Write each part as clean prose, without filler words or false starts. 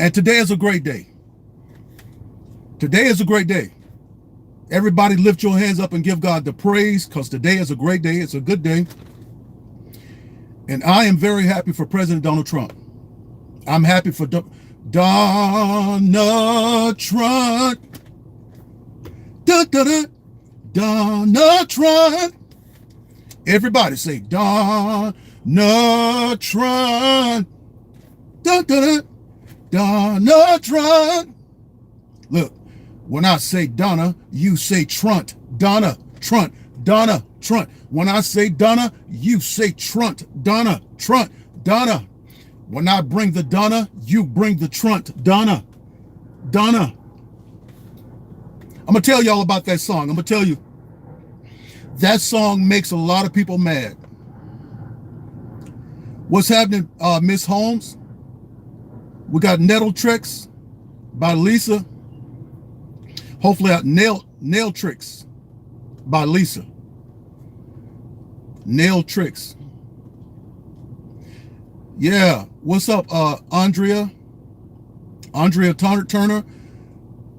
And today is a great day. Today is a great day. Everybody lift your hands up and give God the praise, because today is a great day. It's a good day. And I am very happy for President Donald Trump. I'm happy for Donald Trump. Donald Trump. Everybody say Donald Trump. Donald Trump. Look, when I say Donna, you say Trunt. Donna, Trunt. Donna, Trunt. When I say Donna, you say Trunt. Donna, Trunt. Donna. When I bring the Donna, you bring the Trunt. Donna. Donna. I'm going to tell y'all about that song. I'm going to tell you. That song makes a lot of people mad. What's happening, Miss Holmes? We got Nettle Tricks by Lisa. Hopefully, Nail Tricks by Lisa. Nail Tricks. Yeah. What's up, Andrea? Andrea Turner.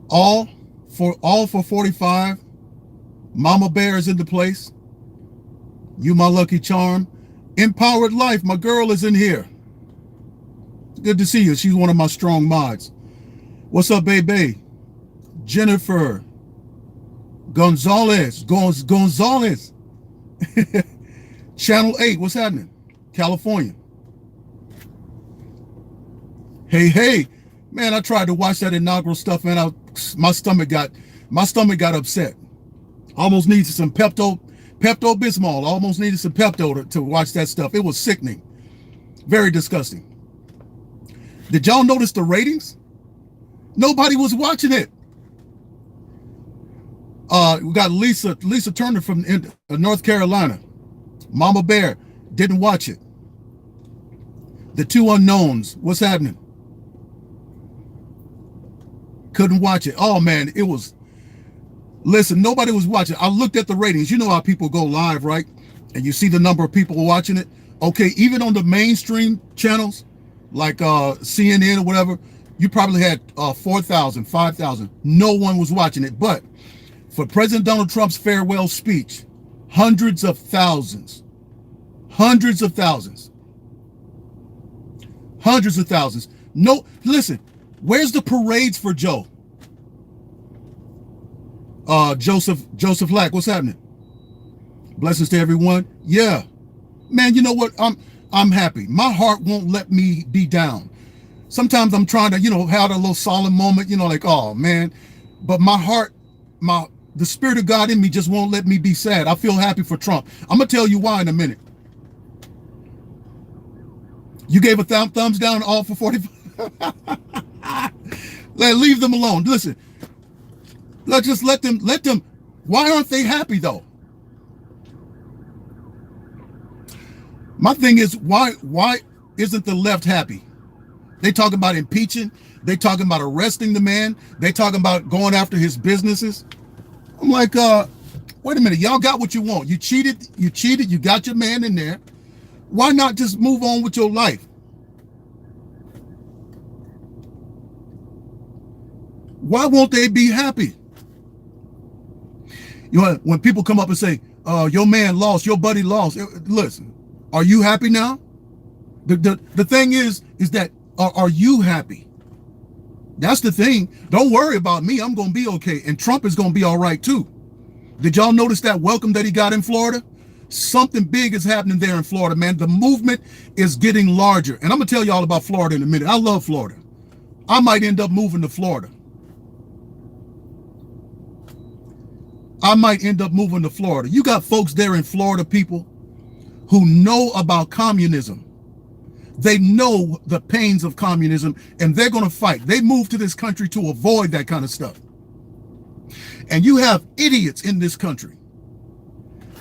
All for 45. Mama Bear is in the place. You my lucky charm. Empowered Life. My girl is in here. Good to see you. She's one of my strong mods. What's up, baby? Jennifer Gonzalez. Gonzalez. Channel 8. What's happening? California. Hey. Man, I tried to watch that inaugural stuff, man. My stomach got upset. Almost needed some Pepto-Bismol. Almost needed some Pepto to watch that stuff. It was sickening. Very disgusting. Did y'all notice the ratings? Nobody was watching it. We got Lisa Turner from North Carolina. Mama Bear didn't watch it. The Two Unknowns. What's happening? Couldn't watch it. Oh man, it was. Listen, nobody was watching. I looked at the ratings. You know how people go live, right? And you see the number of people watching it. Okay, even on the mainstream channels, like CNN or whatever, you probably had 4,000, 5,000. No one was watching it. But for President Donald Trump's farewell speech, hundreds of thousands. No, listen, where's the parades for Joe? Joseph Lack, what's happening? Blessings to everyone. Yeah, man, you know what? I'm happy. My heart won't let me be down. Sometimes I'm trying to, have a little solemn moment, like, oh man, but my heart, the Spirit of God in me just won't let me be sad. I feel happy for Trump. I'm gonna tell you why in a minute. You gave a thumbs down all for 45. Leave them alone. Listen. Let's just let them. Why aren't they happy though? My thing is, why isn't the left happy? They talking about impeaching. They talking about arresting the man. They talking about going after his businesses. I'm like, wait a minute. Y'all got what you want. You cheated. You got your man in there. Why not just move on with your life? Why won't they be happy? When people come up and say, your man lost, your buddy lost. Listen, are you happy now? The thing is that, are you happy? That's the thing. Don't worry about me. I'm going to be okay. And Trump is going to be all right too. Did y'all notice that welcome that he got in Florida? Something big is happening there in Florida, man. The movement is getting larger. And I'm going to tell y'all about Florida in a minute. I love Florida. I might end up moving to Florida. You got folks there in Florida, people who know about communism. They know the pains of communism, and they're going to fight. They moved to this country to avoid that kind of stuff. And you have idiots in this country.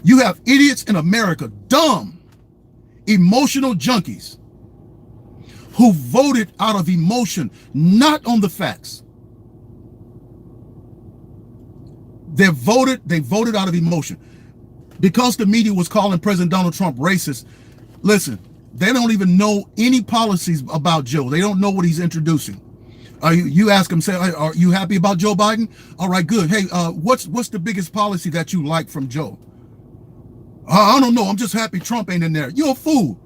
You have idiots in America, dumb, emotional junkies who voted out of emotion, not on the facts. They voted out of emotion. Because the media was calling President Donald Trump racist, listen, they don't even know any policies about Joe. They don't know what he's introducing. You ask him, say, are you happy about Joe Biden? All right, good. Hey, what's the biggest policy that you like from Joe? I don't know. I'm just happy Trump ain't in there. You're a fool.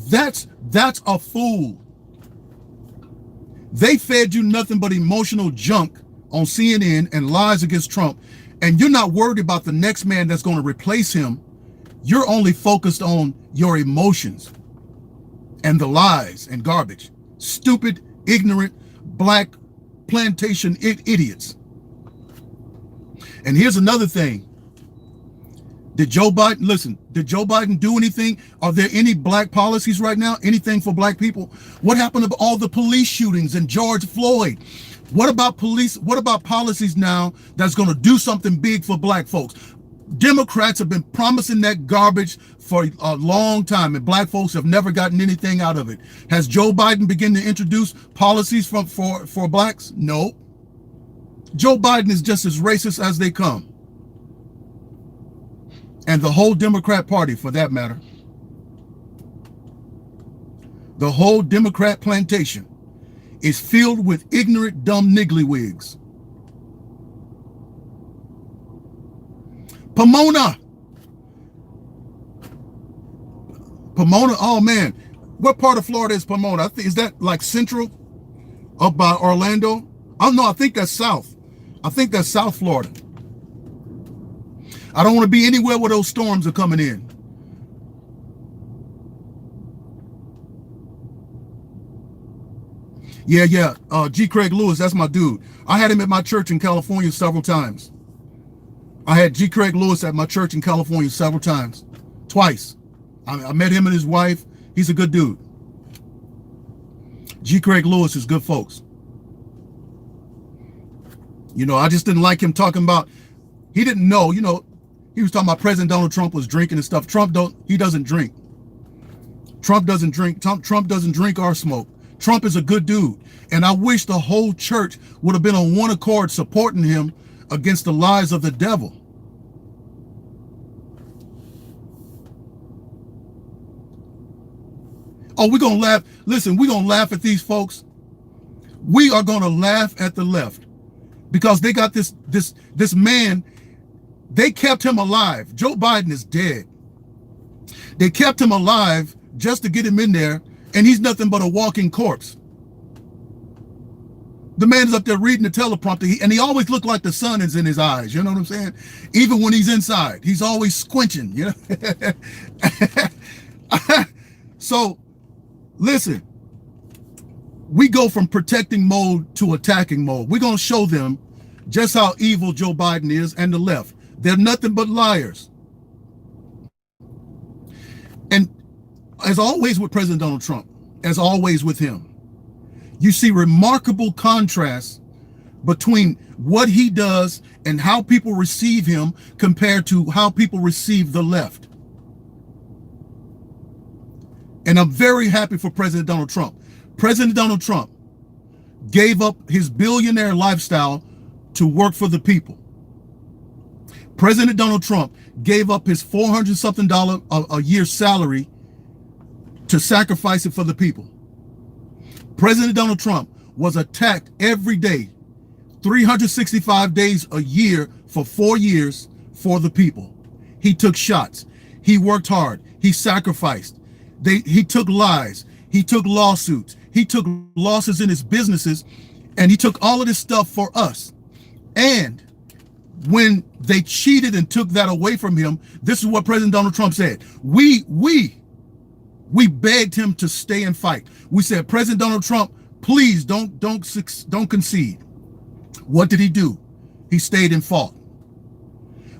That's a fool. They fed you nothing but emotional junk on CNN and lies against Trump, and you're not worried about the next man that's going to replace him. You're only focused on your emotions and the lies and garbage. Stupid, ignorant, black plantation idiots. And here's another thing. Did Joe Biden do anything? Are there any black policies right now? Anything for black people? What happened to all the police shootings and George Floyd? What about police? What about policies now that's going to do something big for black folks? Democrats have been promising that garbage for a long time, and black folks have never gotten anything out of it. Has Joe Biden begun to introduce policies for blacks? No. Joe Biden is just as racist as they come. And the whole Democrat Party, for that matter. The whole Democrat plantation is filled with ignorant, dumb nigglywiggs. Pomona, oh man. What part of Florida is Pomona? Is that like central up by Orlando? Oh no, I think that's south. I think that's South Florida. I don't want to be anywhere where those storms are coming in. Yeah. G. Craig Lewis, that's my dude. I had him at my church in California several times. I had G. Craig Lewis at my church in California several times. Twice. I met him and his wife. He's a good dude. G. Craig Lewis is good folks. You know, I just didn't like him talking about, he didn't know, you know, he was talking about President Donald Trump was drinking and stuff. He doesn't drink. Trump doesn't drink. Trump doesn't drink or smoke. Trump is a good dude. And I wish the whole church would have been on one accord supporting him against the lies of the devil. Oh, we're going to laugh. Listen, we're going to laugh at these folks. We are going to laugh at the left because they got this man. They kept him alive. Joe Biden is dead. They kept him alive just to get him in there, and he's nothing but a walking corpse. The man is up there reading the teleprompter, and he always looked like the sun is in his eyes. You know what I'm saying? Even when he's inside, he's always squinching. You know. So, listen. We go from protecting mode to attacking mode. We're gonna show them just how evil Joe Biden is and the left. They're nothing but liars. And as always with President Donald Trump, as always with him, you see remarkable contrast between what he does and how people receive him compared to how people receive the left. And I'm very happy for President Donald Trump. President Donald Trump gave up his billionaire lifestyle to work for the people. President Donald Trump gave up his $400-something a year salary to sacrifice it for the people. President Donald Trump was attacked every day, 365 days a year for 4 years for the people. He took shots. He worked hard. He sacrificed. He took lies. He took lawsuits. He took losses in his businesses, and he took all of this stuff for us. And when they cheated and took that away from him, this is what President Donald Trump said. We begged him to stay and fight. We said, President Donald Trump, please don't concede. What did he do? He stayed and fought.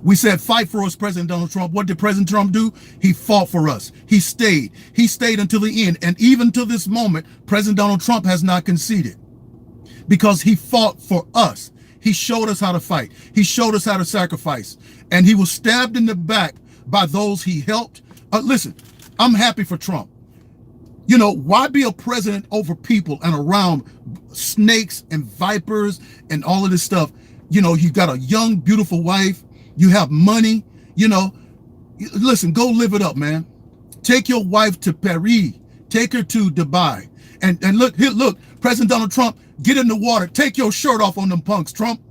We said, fight for us, President Donald Trump. What did President Trump do? He fought for us. He stayed. He stayed until the end. And even to this moment, President Donald Trump has not conceded because he fought for us. He showed us how to fight. He showed us how to sacrifice. And he was stabbed in the back by those he helped. Listen, I'm happy for Trump. You know, why be a president over people and around snakes and vipers and all of this stuff? You know, you got a young, beautiful wife. You have money. You know, listen, go live it up, man. Take your wife to Paris. Take her to Dubai And look, here, look, President Donald Trump, get in the water. Take your shirt off on them punks, Trump.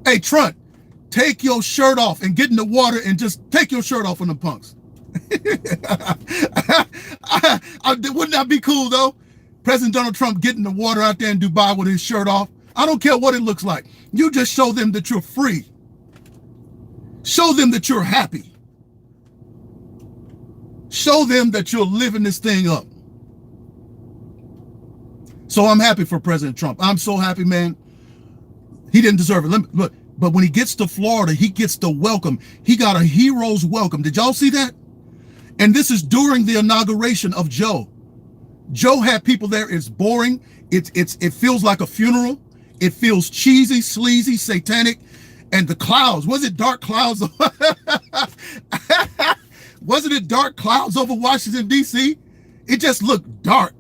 Hey, Trump, take your shirt off and get in the water and just take your shirt off on them punks. Wouldn't that be cool, though? President Donald Trump getting the water out there in Dubai with his shirt off. I don't care what it looks like. You just show them that you're free. Show them that you're happy. Show them that you're living this thing up. So I'm happy for President Trump. I'm so happy, man. He didn't deserve it. Look, but when he gets to Florida, he gets the welcome. He got a hero's welcome. Did y'all see that? And this is during the inauguration of Joe. Joe had people there. It's boring. It feels like a funeral. It feels cheesy, sleazy, satanic. And the clouds, was it dark clouds? Wasn't it dark clouds over Washington, D.C.? It just looked dark.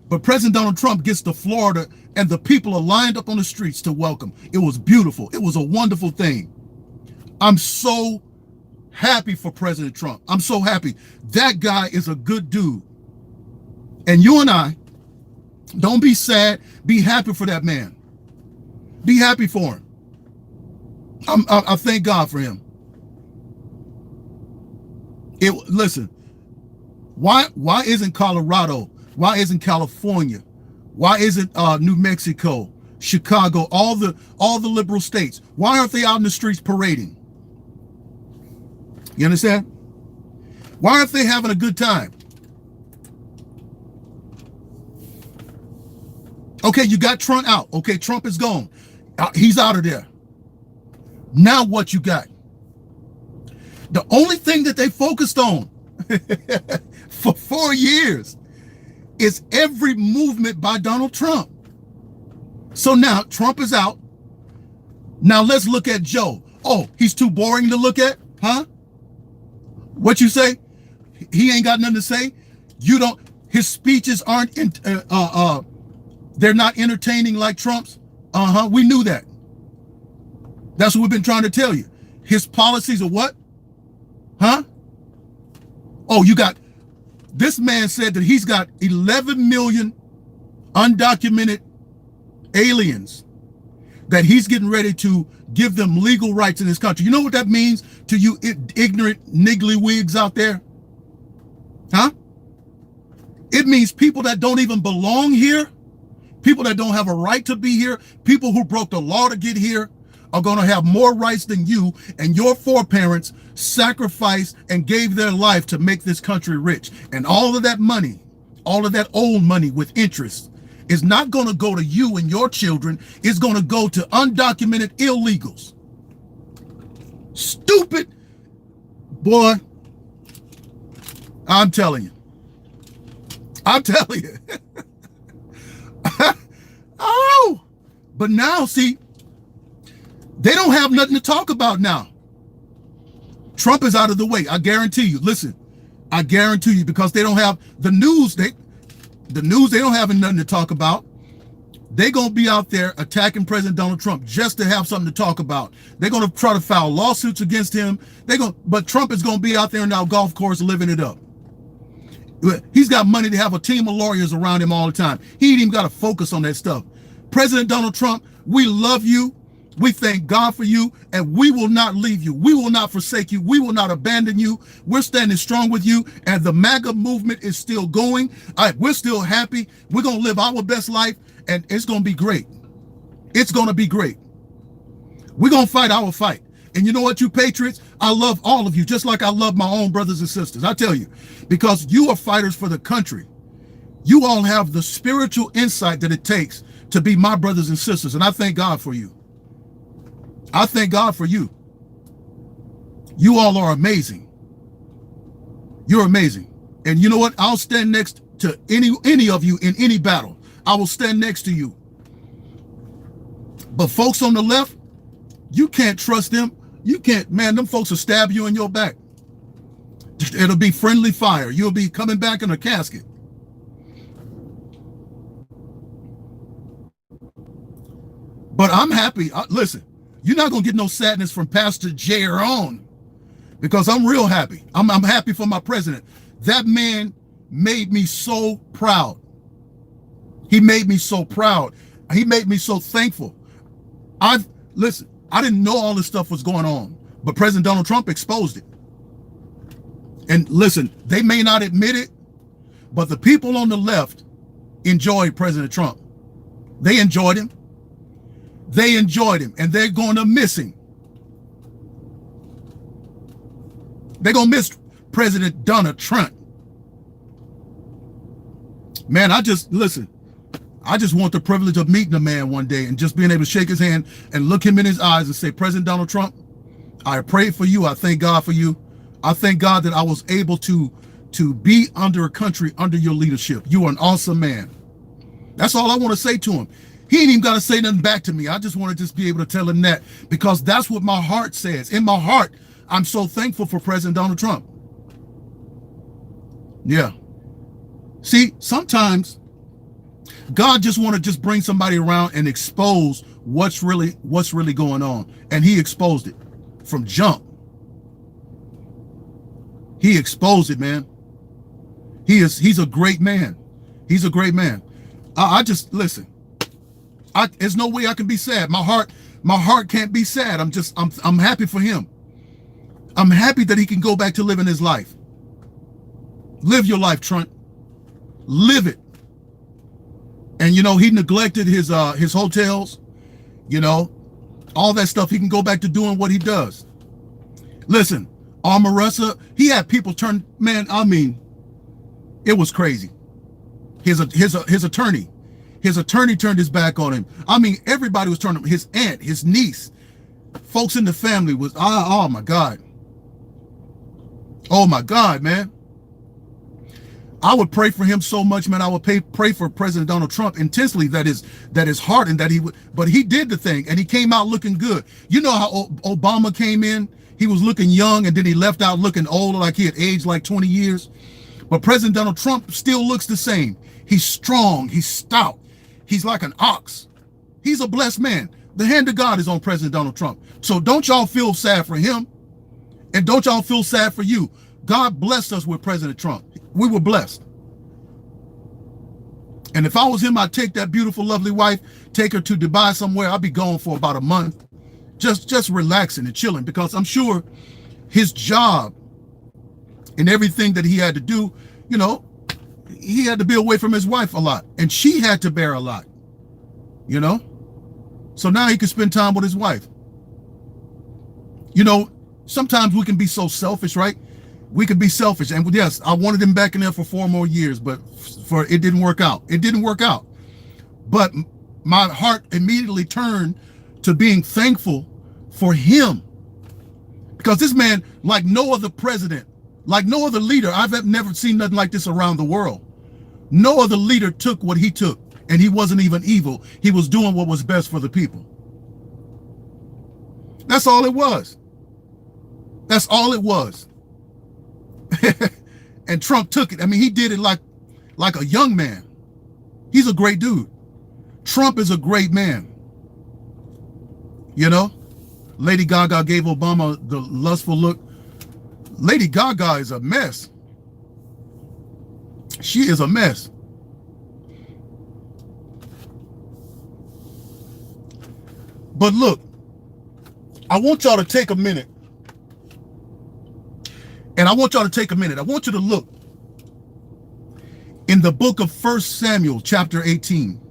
But President Donald Trump gets to Florida and the people are lined up on the streets to welcome. It was beautiful. It was a wonderful thing. I'm so happy for President Trump. I'm so happy. That guy is a good dude. And you and I, don't be sad. Be happy for that man. Be happy for him. I thank God for him. Listen, why isn't Colorado? Why isn't California? Why isn't New Mexico, Chicago, all the liberal states? Why aren't they out in the streets parading? You understand? Why aren't they having a good time? Okay, you got Trump out. Okay, Trump is gone. He's out of there. Now what you got? The only thing that they focused on for 4 years is every movement by Donald Trump. So now Trump is out. Now let's look at Joe. Oh, he's too boring to look at? Huh? What you say? He ain't got nothing to say? You don't, his speeches aren't, they're not entertaining like Trump's? We knew that. That's what we've been trying to tell you. His policies are what? Huh? Oh, you got, this man said that he's got 11 million undocumented aliens that he's getting ready to give them legal rights in this country. You know what that means to you ignorant nigglywiggs out there? Huh? It means people that don't even belong here, people that don't have a right to be here, people who broke the law to get here are going to have more rights than you, and your foreparents sacrificed and gave their life to make this country rich. And all of that money, all of that old money with interest is not going to go to you and your children. It's going to go to undocumented illegals. Stupid. Boy, I'm telling you. I'm telling you. Oh, but now, see, they don't have nothing to talk about now. Trump is out of the way. I guarantee you. Listen, I guarantee you, because they don't have the news. They don't have nothing to talk about. They're going to be out there attacking President Donald Trump just to have something to talk about. They're going to try to file lawsuits against him. But Trump is going to be out there in our golf course living it up. He's got money to have a team of lawyers around him all the time. He ain't even got to focus on that stuff. President Donald Trump, we love you. We thank God for you, and we will not leave you. We will not forsake you. We will not abandon you. We're standing strong with you, and the MAGA movement is still going. We're still happy. We're going to live our best life, and it's going to be great. It's going to be great. We're going to fight our fight. And you know what, you patriots? I love all of you, just like I love my own brothers and sisters. I tell you, because you are fighters for the country. You all have the spiritual insight that it takes to be my brothers and sisters, and I thank God for you. I thank God for you. You all are amazing. You're amazing. And you know what? I'll stand next to any of you in any battle. I will stand next to you. But folks on the left, you can't trust them. You can't, man, them folks will stab you in your back. It'll be friendly fire. You'll be coming back in a casket. But I'm happy. Listen. You're not going to get no sadness from Pastor Jerone, because I'm real happy. I'm happy for my president. That man made me so proud. He made me so proud. He made me so thankful. Listen, I didn't know all this stuff was going on, but President Donald Trump exposed it. And listen, they may not admit it, but the people on the left enjoyed President Trump. They enjoyed him. They enjoyed him, and they're going to miss him. They're going to miss President Donald Trump. Man, I just want the privilege of meeting a man one day and just being able to shake his hand and look him in his eyes and say, President Donald Trump, I pray for you. I thank God for you. I thank God that I was able to be under a country under your leadership. You are an awesome man. That's all I want to say to him. He ain't even got to say nothing back to me. I just want to just be able to tell him that, because that's what my heart says. In my heart, I'm so thankful for President Donald Trump. Yeah. See, sometimes God just want to just bring somebody around and expose what's really going on. And he exposed it from jump. He exposed it, man. He's a great man. He's a great man. I just, listen, there's no way I can be sad. My heart can't be sad. I'm happy for him. I'm happy that he can go back to living his life. Live your life, Trump. Live it. And he neglected his hotels, all that stuff. He can go back to doing what he does. Listen, Omarosa, he had people turn, man, I mean, it was crazy. His attorney turned his back on him. I mean, everybody was turning, his aunt, his niece, folks in the family was, oh my God. Oh my God, man. I would pray for him so much, man. I would pray for President Donald Trump intensely, that his heart, and that he would, but he did the thing and he came out looking good. You know how Obama came in? He was looking young and then he left out looking old, like he had aged like 20 years. But President Donald Trump still looks the same. He's strong. He's stout. He's like an ox. He's a blessed man. The hand of God is on President Donald Trump. So don't y'all feel sad for him. And don't y'all feel sad for you. God blessed us with President Trump. We were blessed. And if I was him, I'd take that beautiful, lovely wife, take her to Dubai somewhere. I'd be gone for about a month, just relaxing and chilling, because I'm sure his job and everything that he had to do, he had to be away from his wife a lot, and she had to bear a lot, So now he can spend time with his wife. Sometimes we can be so selfish, right? We could be selfish. And yes, I wanted him back in there for 4 more years, but it didn't work out. It didn't work out. But my heart immediately turned to being thankful for him. Because this man, like no other president, like no other leader, I've never seen nothing like this around the world. No other leader took what he took, and he wasn't even evil. He was doing what was best for the people. That's all it was. That's all it was. And Trump took it. I mean, he did it like a young man. He's a great dude. Trump is a great man. Lady Gaga gave Obama the lustful look. Lady Gaga is a mess. She is a mess. But look, I want y'all to take a minute. And I want y'all to take a minute. I want you to look in the book of 1 Samuel, chapter 18.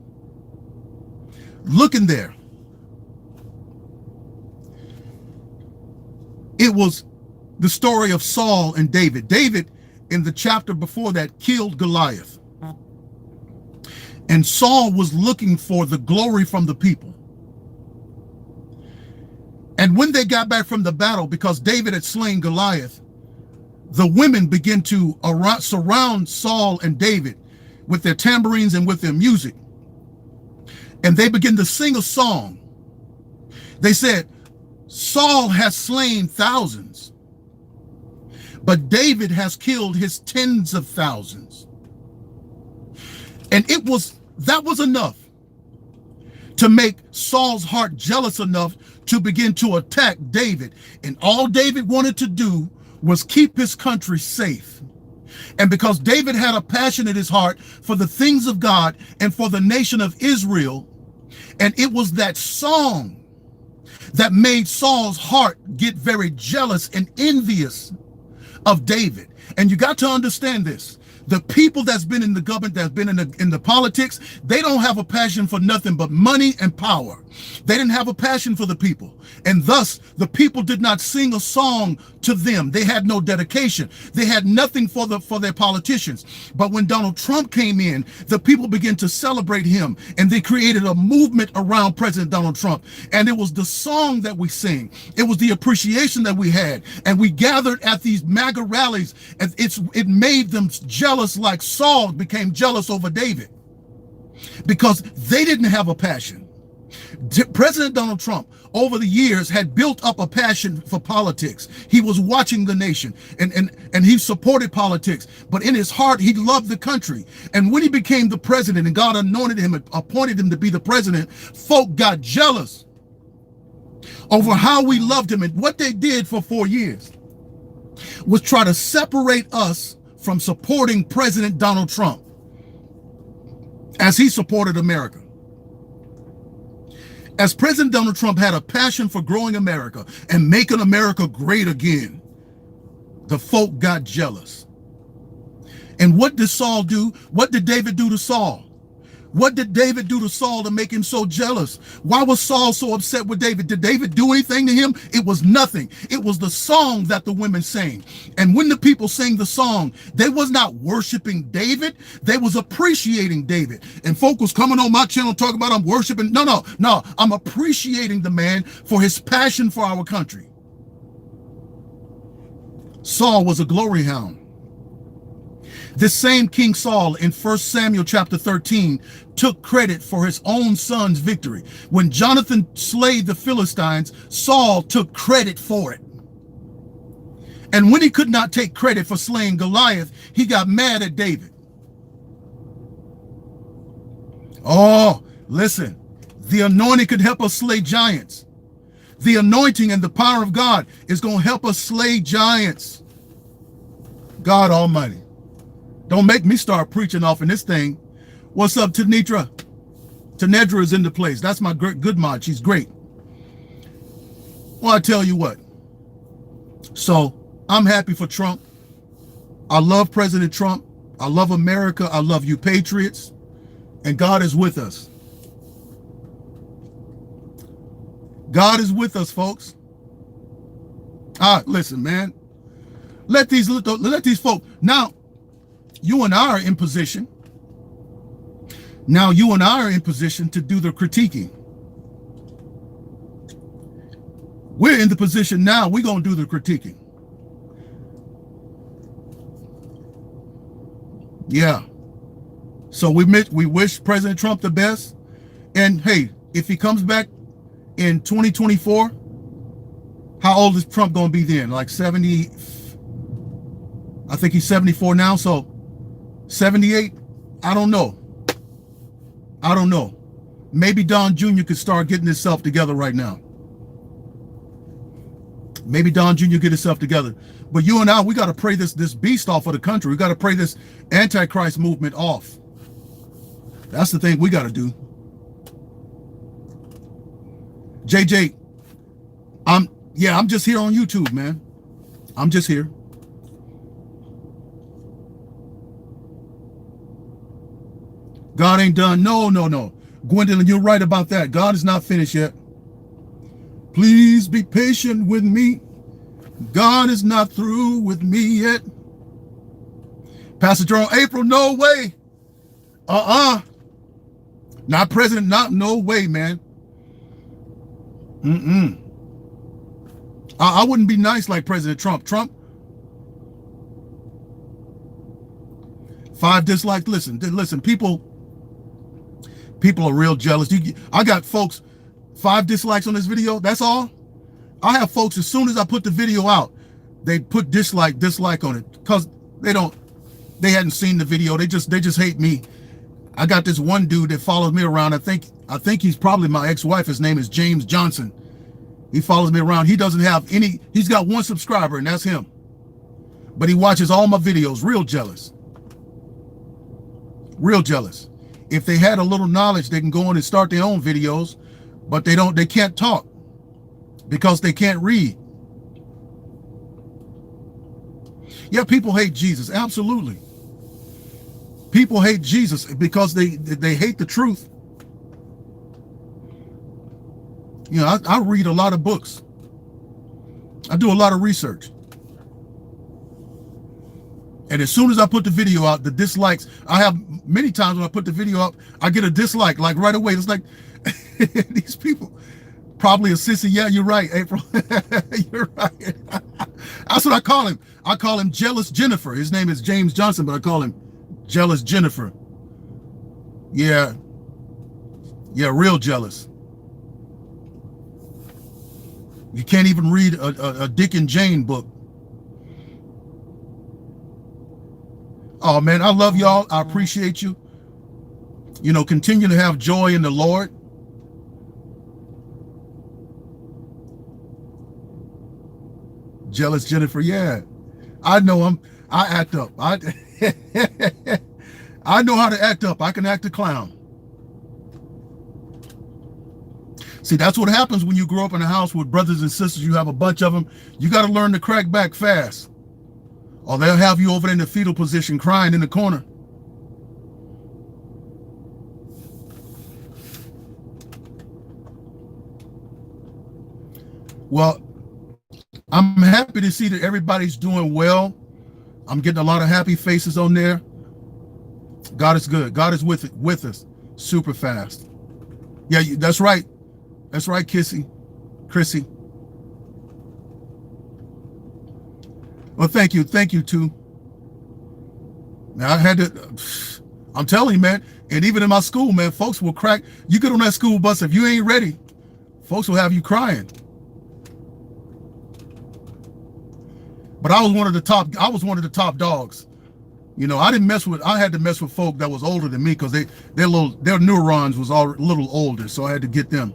Look in there. It was the story of Saul and David. David, in the chapter before that, killed Goliath. And Saul was looking for the glory from the people. And when they got back from the battle, because David had slain Goliath, the women began to surround Saul and David with their tambourines and with their music. And they began to sing a song. They said, Saul has slain thousands, but David has killed his tens of thousands. And that was enough to make Saul's heart jealous enough to begin to attack David. And all David wanted to do was keep his country safe. And because David had a passion in his heart for the things of God and for the nation of Israel, and it was that song that made Saul's heart get very jealous and envious of David. And you got to understand this. The people that's been in the government, that's been in the politics, they don't have a passion for nothing but money and power. They didn't have a passion for the people. And thus, the people did not sing a song to them. They had no dedication. They had nothing for their politicians. But when Donald Trump came in, the people began to celebrate him. And they created a movement around President Donald Trump. And it was the song that we sing. It was the appreciation that we had. And we gathered at these MAGA rallies. And it made them jealous, like Saul became jealous over David, because they didn't have a passion. President Donald Trump, over the years, had built up a passion for politics. He was watching the nation, and he supported politics, but in his heart, he loved the country. And when he became the president and God anointed him and appointed him to be the president, folk got jealous over how we loved him. And what they did for 4 years was try to separate us from supporting President Donald Trump as he supported America. As President Donald Trump had a passion for growing America and making America great again, the folk got jealous. And what did Saul do? What did David do to Saul? What did David do to Saul to make him so jealous? Why was Saul so upset with David? Did David do anything to him? It was nothing. It was the song that the women sang. And when the people sang the song, they was not worshiping David. They was appreciating David. And folk was coming on my channel talking about I'm worshiping. No. I'm appreciating the man for his passion for our country. Saul was a glory hound. This same King Saul in 1 Samuel chapter 13 took credit for his own son's victory. When Jonathan slayed the Philistines, Saul took credit for it. And when he could not take credit for slaying Goliath, he got mad at David. Oh, listen, the anointing could help us slay giants. The anointing and the power of God is going to help us slay giants. God Almighty. Don't make me start preaching off in this thing. What's up, Tanedra? Tanedra is in the place. That's my good mod. She's great. Well, I tell you what. So I'm happy for Trump. I love President Trump. I love America. I love you patriots. And God is with us. God is with us, folks. Listen, man. Let these folks now. You and I are in position. Now you and I are in position to do the critiquing. We're in the position now. We're going to do the critiquing. Yeah. So we wish President Trump the best. And hey, if he comes back in 2024, how old is Trump going to be then? Like 70? I think he's 74 now. So 78? I don't know. Maybe Don Jr. could start getting himself together right now. Maybe Don Jr. get himself together. But you and I, we got to pray this beast off of the country. We got to pray this Antichrist movement off. That's the thing we got to do. JJ, I'm just here on YouTube, man. I'm just here. God ain't done. No. Gwendolyn, you're right about that. God is not finished yet. Please be patient with me. God is not through with me yet. Pastor Jerome, April, no way. Not president, no way, man. I wouldn't be nice like President Trump. 5 dislikes. Listen, people are real jealous. I got folks, 5 dislikes on this video. That's all. I have folks, as soon as I put the video out, they put dislike on it because they hadn't seen the video. They just hate me. I got this one dude that follows me around. I think he's probably my ex-wife. His name is James Johnson. He follows me around. He doesn't have any. He's got 1 subscriber, and that's him. But he watches all my videos. Real jealous. Real jealous. If they had a little knowledge, they can go on and start their own videos, but they can't talk because they can't read. Yeah, people hate Jesus. Absolutely. People hate Jesus because they hate the truth. You know, I read a lot of books. I do a lot of research. And as soon as I put the video out, the dislikes, I have many times when I put the video up, I get a dislike, like right away. It's like, these people, probably a sissy. Yeah, you're right, April. You're right. That's what I call him. I call him Jealous Jennifer. His name is James Johnson, but I call him Jealous Jennifer. Yeah. Yeah, real jealous. You can't even read a Dick and Jane book. Oh, man, I love y'all. I appreciate you. You know, continue to have joy in the Lord. Jealous Jennifer, yeah. I know I act up. I know how to act up. I can act a clown. See, that's what happens when you grow up in a house with brothers and sisters. You have a bunch of them. You got to learn to crack back fast. Or they'll have you over in the fetal position crying in the corner. Well, I'm happy to see that everybody's doing well. I'm getting a lot of happy faces on there. God is good. God is with us super fast. Yeah, that's right. That's right, Chrissy. Well, thank you too. Now I'm telling you, man, and even in my school, man, folks will crack. You get on that school bus, if you ain't ready, folks will have you crying. But I was one of the top dogs. You know, I had to mess with folk that was older than me because their neurons was all a little older, so I had to get them.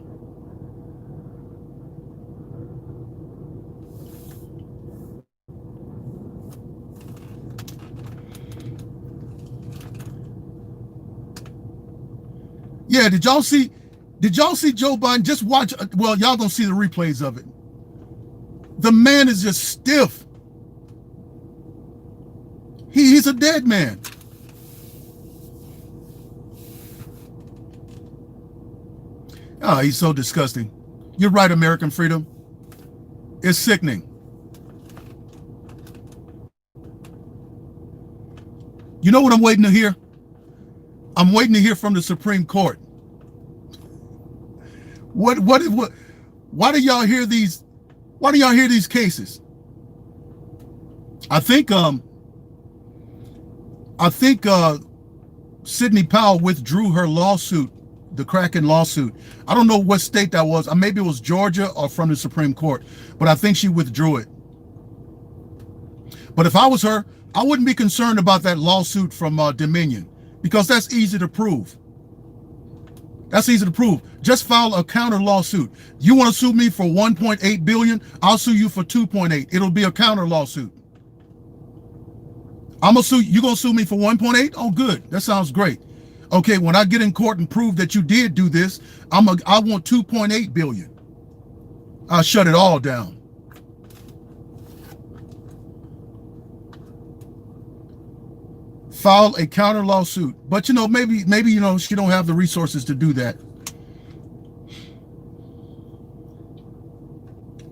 Yeah, did y'all see Joe Biden? Just watch, well, y'all gonna see the replays of it. The man is just stiff. He's a dead man. Oh, he's so disgusting. You're right, American Freedom. It's sickening. You know what I'm waiting to hear? I'm waiting to hear from the Supreme Court. Why do y'all hear these cases? I think Sidney Powell withdrew her lawsuit, the Kraken lawsuit. I don't know what state that was. Maybe it was Georgia or from the Supreme Court, but I think she withdrew it. But if I was her, I wouldn't be concerned about that lawsuit from Dominion, because that's easy to prove. That's easy to prove. Just file a counter lawsuit. You want to sue me for 1.8 billion? I'll sue you for 2.8. It'll be a counter lawsuit. You gonna sue me for 1.8? Oh, good. That sounds great. Okay, when I get in court and prove that you did do this, I want 2.8 billion. I'll shut it all down. File a counter lawsuit. But maybe she don't have the resources to do that.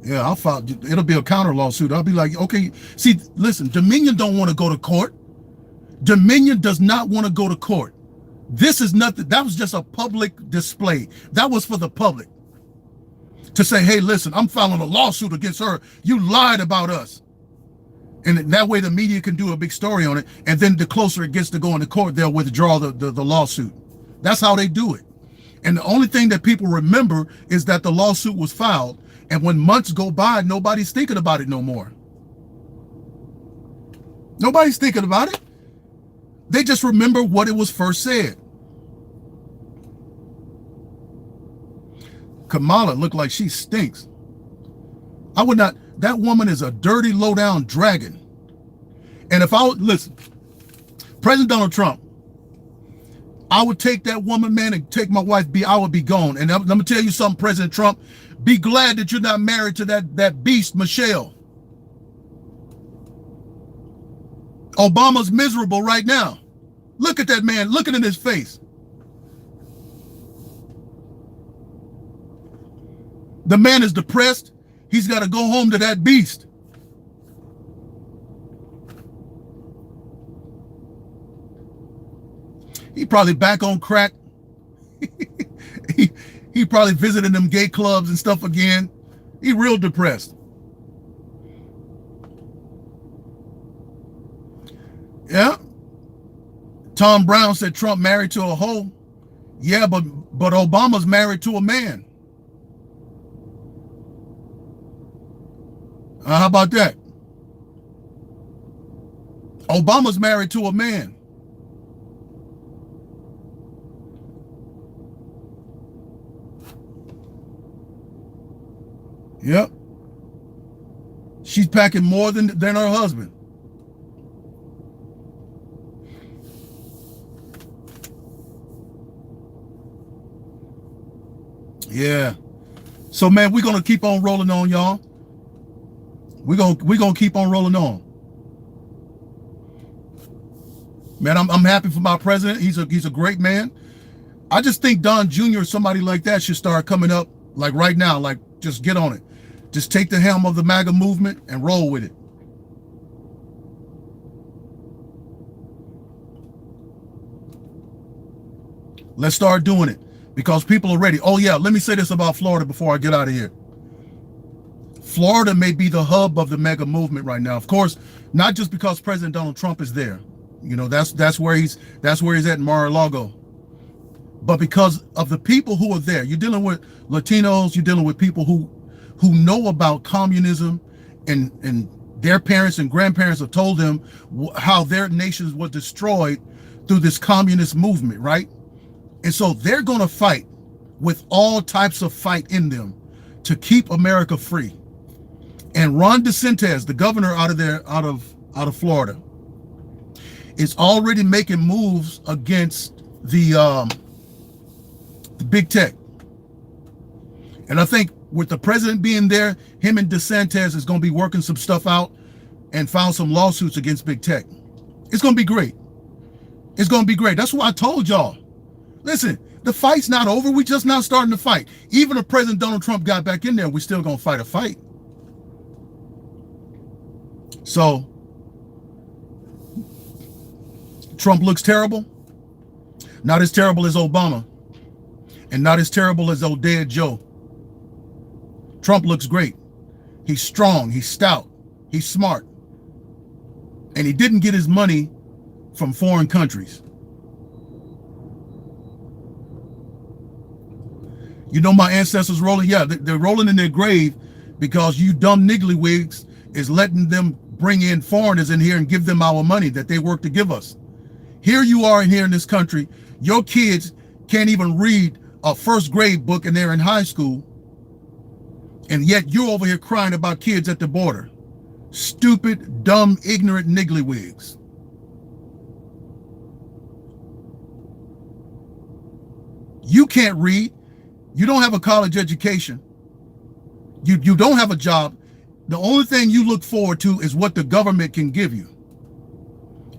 Yeah, I'll file. It'll be a counter lawsuit. I'll be like, okay, see, listen, Dominion don't want to go to court. Dominion does not want to go to court. This is nothing. That was just a public display. That was for the public to say, hey, listen, I'm filing a lawsuit against her. You lied about us. And that way the media can do a big story on it. And then the closer it gets to going to court, they'll withdraw the lawsuit. That's how they do it. And the only thing that people remember is that the lawsuit was filed. And when months go by, nobody's thinking about it no more. Nobody's thinking about it. They just remember what it was first said. Kamala looked like she stinks. I would not. That woman is a dirty, low-down dragon. And if I would, listen, President Donald Trump, I would take that woman, man, and take my wife, I would be gone. And I'm gonna tell you something, President Trump, be glad that you're not married to that beast, Michelle. Obama's miserable right now. Look at that man, looking in his face. The man is depressed. He's got to go home to that beast. He probably back on crack. he probably visited them gay clubs and stuff again. He real depressed. Yeah. Tom Brown said Trump married to a hoe. Yeah, but Obama's married to a man. How about that? Obama's married to a man. Yep. She's packing more than her husband. Yeah. So man, we're gonna keep on rolling on, y'all. We're gonna keep on rolling on. Man, I'm happy for my president. He's a great man. I just think Don Jr. or somebody like that should start coming up like right now, like just get on it. Just take the helm of the MAGA movement and roll with it. Let's start doing it because people are ready. Oh yeah, let me say this about Florida before I get out of here. Florida may be the hub of the MAGA movement right now. Of course, not just because President Donald Trump is there. You know, that's where he's at in Mar-a-Lago. But because of the people who are there. You're dealing with Latinos, you're dealing with people who know about communism, and their parents and grandparents have told them how their nations was destroyed through this communist movement, right? And so they're going to fight with all types of fight in them to keep America free. And Ron DeSantis, the governor out of Florida, is already making moves against the big tech. And I think with the president being there, him and DeSantis is going to be working some stuff out and file some lawsuits against big tech. It's going to be great. It's going to be great. That's what I told y'all. Listen, the fight's not over. We just now starting to fight. Even if President Donald Trump got back in there, we're still going to fight a fight. So, Trump looks terrible. Not as terrible as Obama. And not as terrible as old dead Joe. Trump looks great. He's strong. He's stout. He's smart. And he didn't get his money from foreign countries. You know my ancestors rolling? Yeah, they're rolling in their grave because you dumb nigglywiggs is letting them bring in foreigners in here and give them our money that they work to give us. Here you are in here in this country. Your kids can't even read a first grade book and they're in high school. And yet you're over here crying about kids at the border. Stupid, dumb, ignorant nigglywiggs. You can't read. You don't have a college education. You don't have a job. The only thing you look forward to is what the government can give you.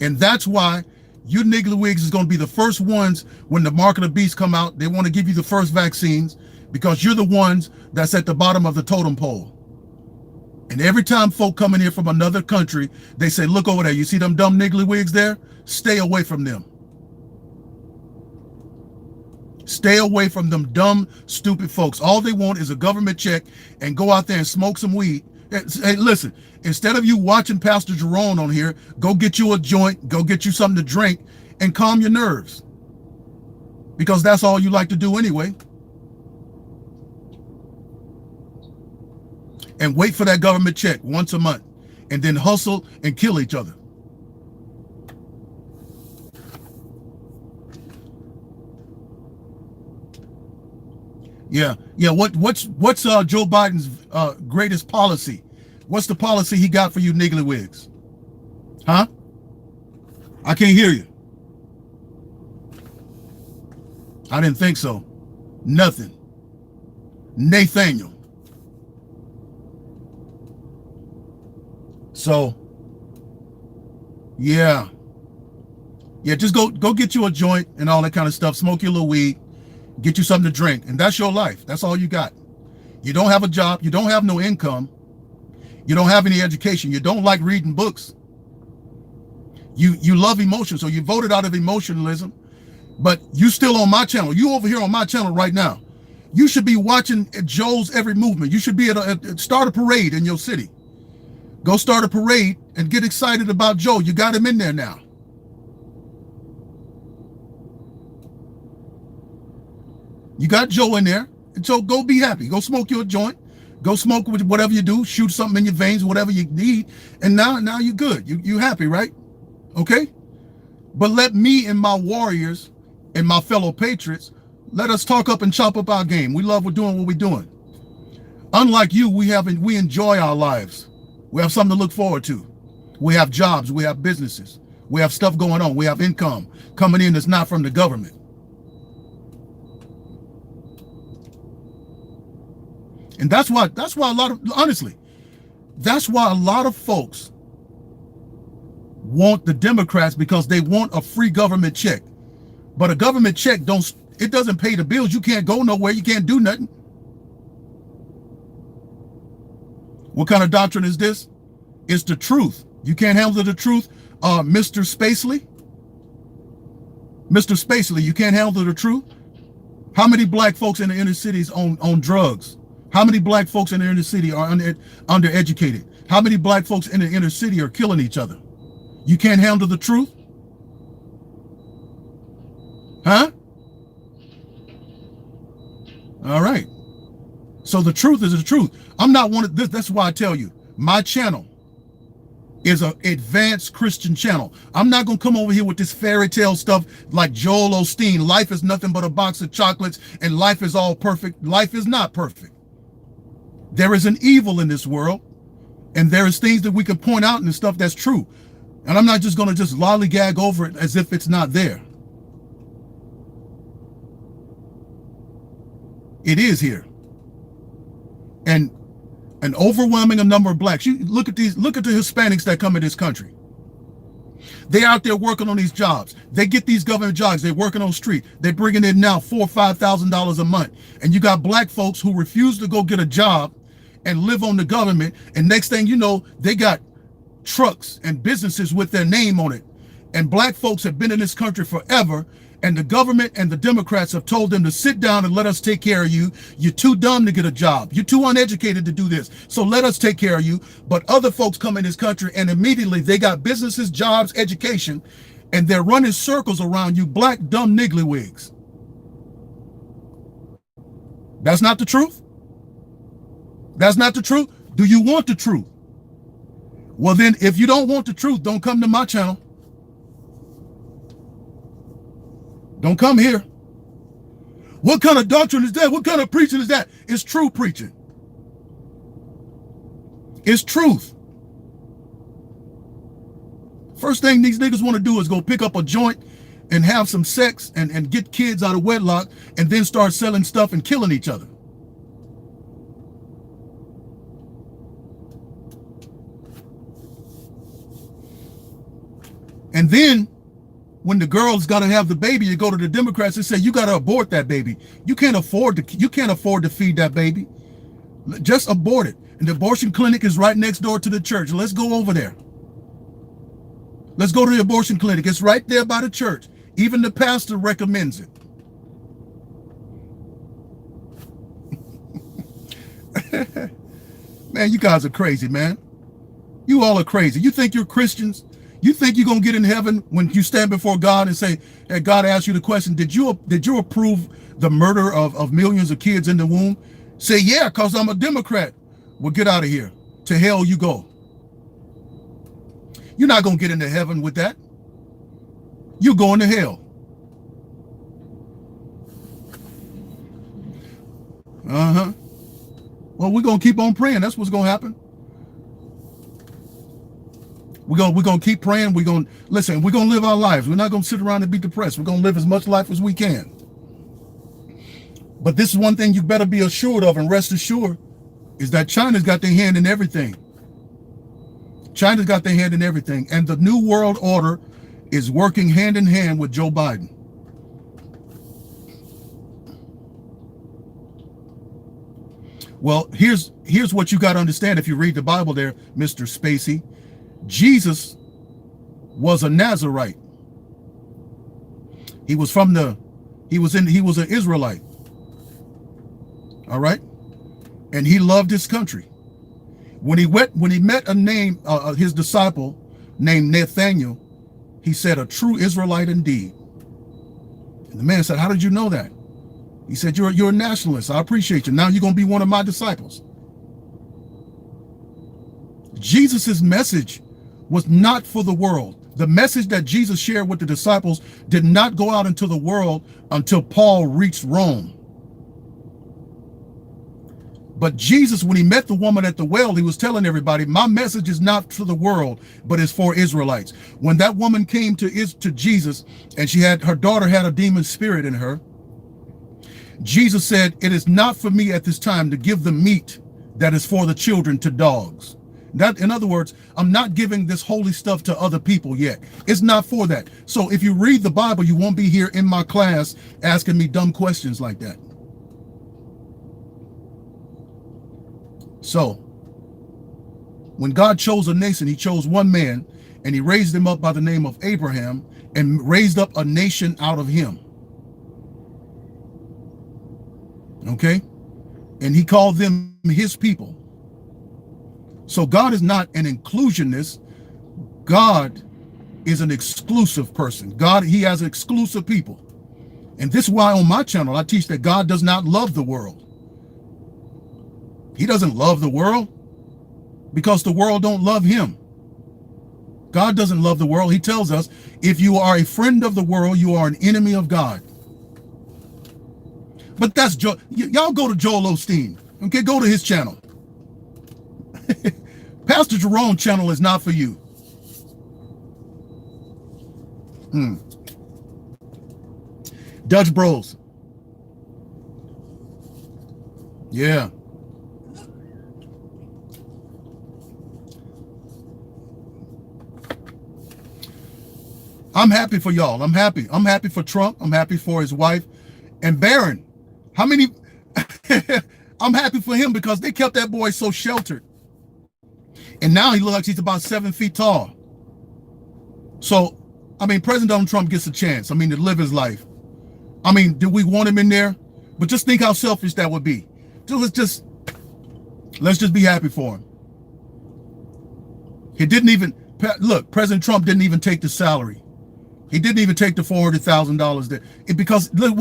And that's why you nigglywiggs is going to be the first ones when the mark of the beast come out. They want to give you the first vaccines because you're the ones that's at the bottom of the totem pole. And every time folk come in here from another country, they say, look over there. You see them dumb nigglywiggs there? Stay away from them. Stay away from them dumb, stupid folks. All they want is a government check and go out there and smoke some weed. Hey, listen, instead of you watching Pastor Jerone on here, go get you a joint, go get you something to drink and calm your nerves. Because that's all you like to do anyway. And wait for that government check once a month and then hustle and kill each other. Yeah. What's Joe Biden's greatest policy? What's the policy he got for you nigglywiggs? Huh? I can't hear you. I didn't think so. Nothing. Nathaniel. So, yeah. Yeah, just go get you a joint and all that kind of stuff. Smoke your little weed. Get you something to drink. And that's your life. That's all you got. You don't have a job. You don't have no income. You don't have any education. You don't like reading books. You love emotion, so you voted out of emotionalism. But you still on my channel. You over here on my channel right now. You should be watching Joe's every movement. You should be start a parade in your city. Go start a parade and get excited about Joe. You got him in there now. You got Joe in there. And so go be happy. Go smoke your joint. Go smoke whatever you do. Shoot something in your veins, whatever you need. And now you're good. You happy, right? Okay? But let me and my warriors and my fellow patriots, let us talk up and chop up our game. We love doing what we're doing. Unlike you, we enjoy our lives. We have something to look forward to. We have jobs. We have businesses. We have stuff going on. We have income coming in that's not from the government. And that's why a lot of folks want the Democrats, because they want a free government check. But a government check doesn't pay the bills. You can't go nowhere. You can't do nothing. What kind of doctrine is this? It's the truth. You can't handle the truth, Mr. Spacely. Mr. Spacely, you can't handle the truth. How many black folks in the inner cities on drugs? How many black folks in the inner city are undereducated? How many black folks in the inner city are killing each other? You can't handle the truth? Huh? All right. So the truth is the truth. I'm not one of this. That's why I tell you, my channel is an advanced Christian channel. I'm not going to come over here with this fairy tale stuff like Joel Osteen. Life is nothing but a box of chocolates and life is all perfect. Life is not perfect. There is an evil in this world, and there is things that we can point out and stuff that's true. And I'm not just going to just lollygag over it as if it's not there. It is here. And an overwhelming number of blacks. You look at the Hispanics that come in this country. They're out there working on these jobs. They get these government jobs. They're working on the street. They're bringing in now $4,000 or $5,000 a month. And you got black folks who refuse to go get a job and live on the government. And next thing you know, they got trucks and businesses with their name on it. And black folks have been in this country forever. And the government and the Democrats have told them to sit down and let us take care of you. You're too dumb to get a job. You're too uneducated to do this. So let us take care of you. But other folks come in this country and immediately they got businesses, jobs, education, and they're running circles around you black, dumb nigglywiggs. That's not the truth? That's not the truth? Do you want the truth? Well, then, if you don't want the truth, don't come to my channel. Don't come here. What kind of doctrine is that? What kind of preaching is that? It's true preaching. It's truth. First thing these niggas want to do is go pick up a joint and have some sex and get kids out of wedlock and then start selling stuff and killing each other. And then when the girl's got to have the baby, you go to the Democrats and say, you got to abort that baby. You can't afford to feed that baby. Just abort it. And the abortion clinic is right next door to the church. Let's go over there. Let's go to the abortion clinic. It's right there by the church. Even the pastor recommends it. Man, you guys are crazy, man. You all are crazy. You think you're Christians? You think you're going to get in heaven when you stand before God and say, hey, God asked you the question, did you approve the murder of millions of kids in the womb? Say, yeah, because I'm a Democrat. Well, get out of here. To hell you go. You're not going to get into heaven with that. You're going to hell. Well, we're going to keep on praying. That's what's going to happen. We're gonna keep praying. We're gonna listen. We're gonna live our lives. We're not gonna sit around and be depressed. We're gonna live as much life as we can. But this is one thing you better be assured of and rest assured is that China's got their hand in everything. China's got their hand in everything, and the New World Order is working hand in hand with Joe Biden. Well, here's what you got to understand if you read the Bible there, Mr. Spacey. Jesus was a Nazarite. He was an Israelite. All right? And he loved his country. When he met his disciple named Nathaniel, he said, "A true Israelite indeed." And the man said, "How did you know that?" He said, "You're a nationalist. I appreciate you. Now you're going to be one of my disciples." Jesus's message was not for the world. The message that Jesus shared with the disciples did not go out into the world until Paul reached Rome. But Jesus, when he met the woman at the well, he was telling everybody, my message is not for the world, but it's for Israelites. When that woman came to Jesus and her daughter had a demon spirit in her, Jesus said, "It is not for me at this time to give the meat that is for the children to dogs." That, in other words, I'm not giving this holy stuff to other people yet. It's not for that. So if you read the Bible, you won't be here in my class asking me dumb questions like that. So, when God chose a nation, he chose one man, and he raised him up by the name of Abraham, and raised up a nation out of him. Okay? And he called them his people. So God is not an inclusionist. God is an exclusive person. God, he has exclusive people. And this is why on my channel, I teach that God does not love the world. He doesn't love the world because the world don't love him. God doesn't love the world. He tells us, if you are a friend of the world, you are an enemy of God. But that's y'all go to Joel Osteen. Okay, go to his channel. Pastor Jerone channel is not for you. Dutch Bros. Yeah. I'm happy for y'all. I'm happy. I'm happy for Trump. I'm happy for his wife. And Barron, how many? I'm happy for him because they kept that boy so sheltered. And now he looks like he's about 7 feet tall. So, I mean, President Donald Trump gets a chance, to live his life. Do we want him in there? But just think how selfish that would be. Let's just be happy for him. He didn't even, look, President Trump didn't even take the salary. He didn't even take the $400,000 there. Because look,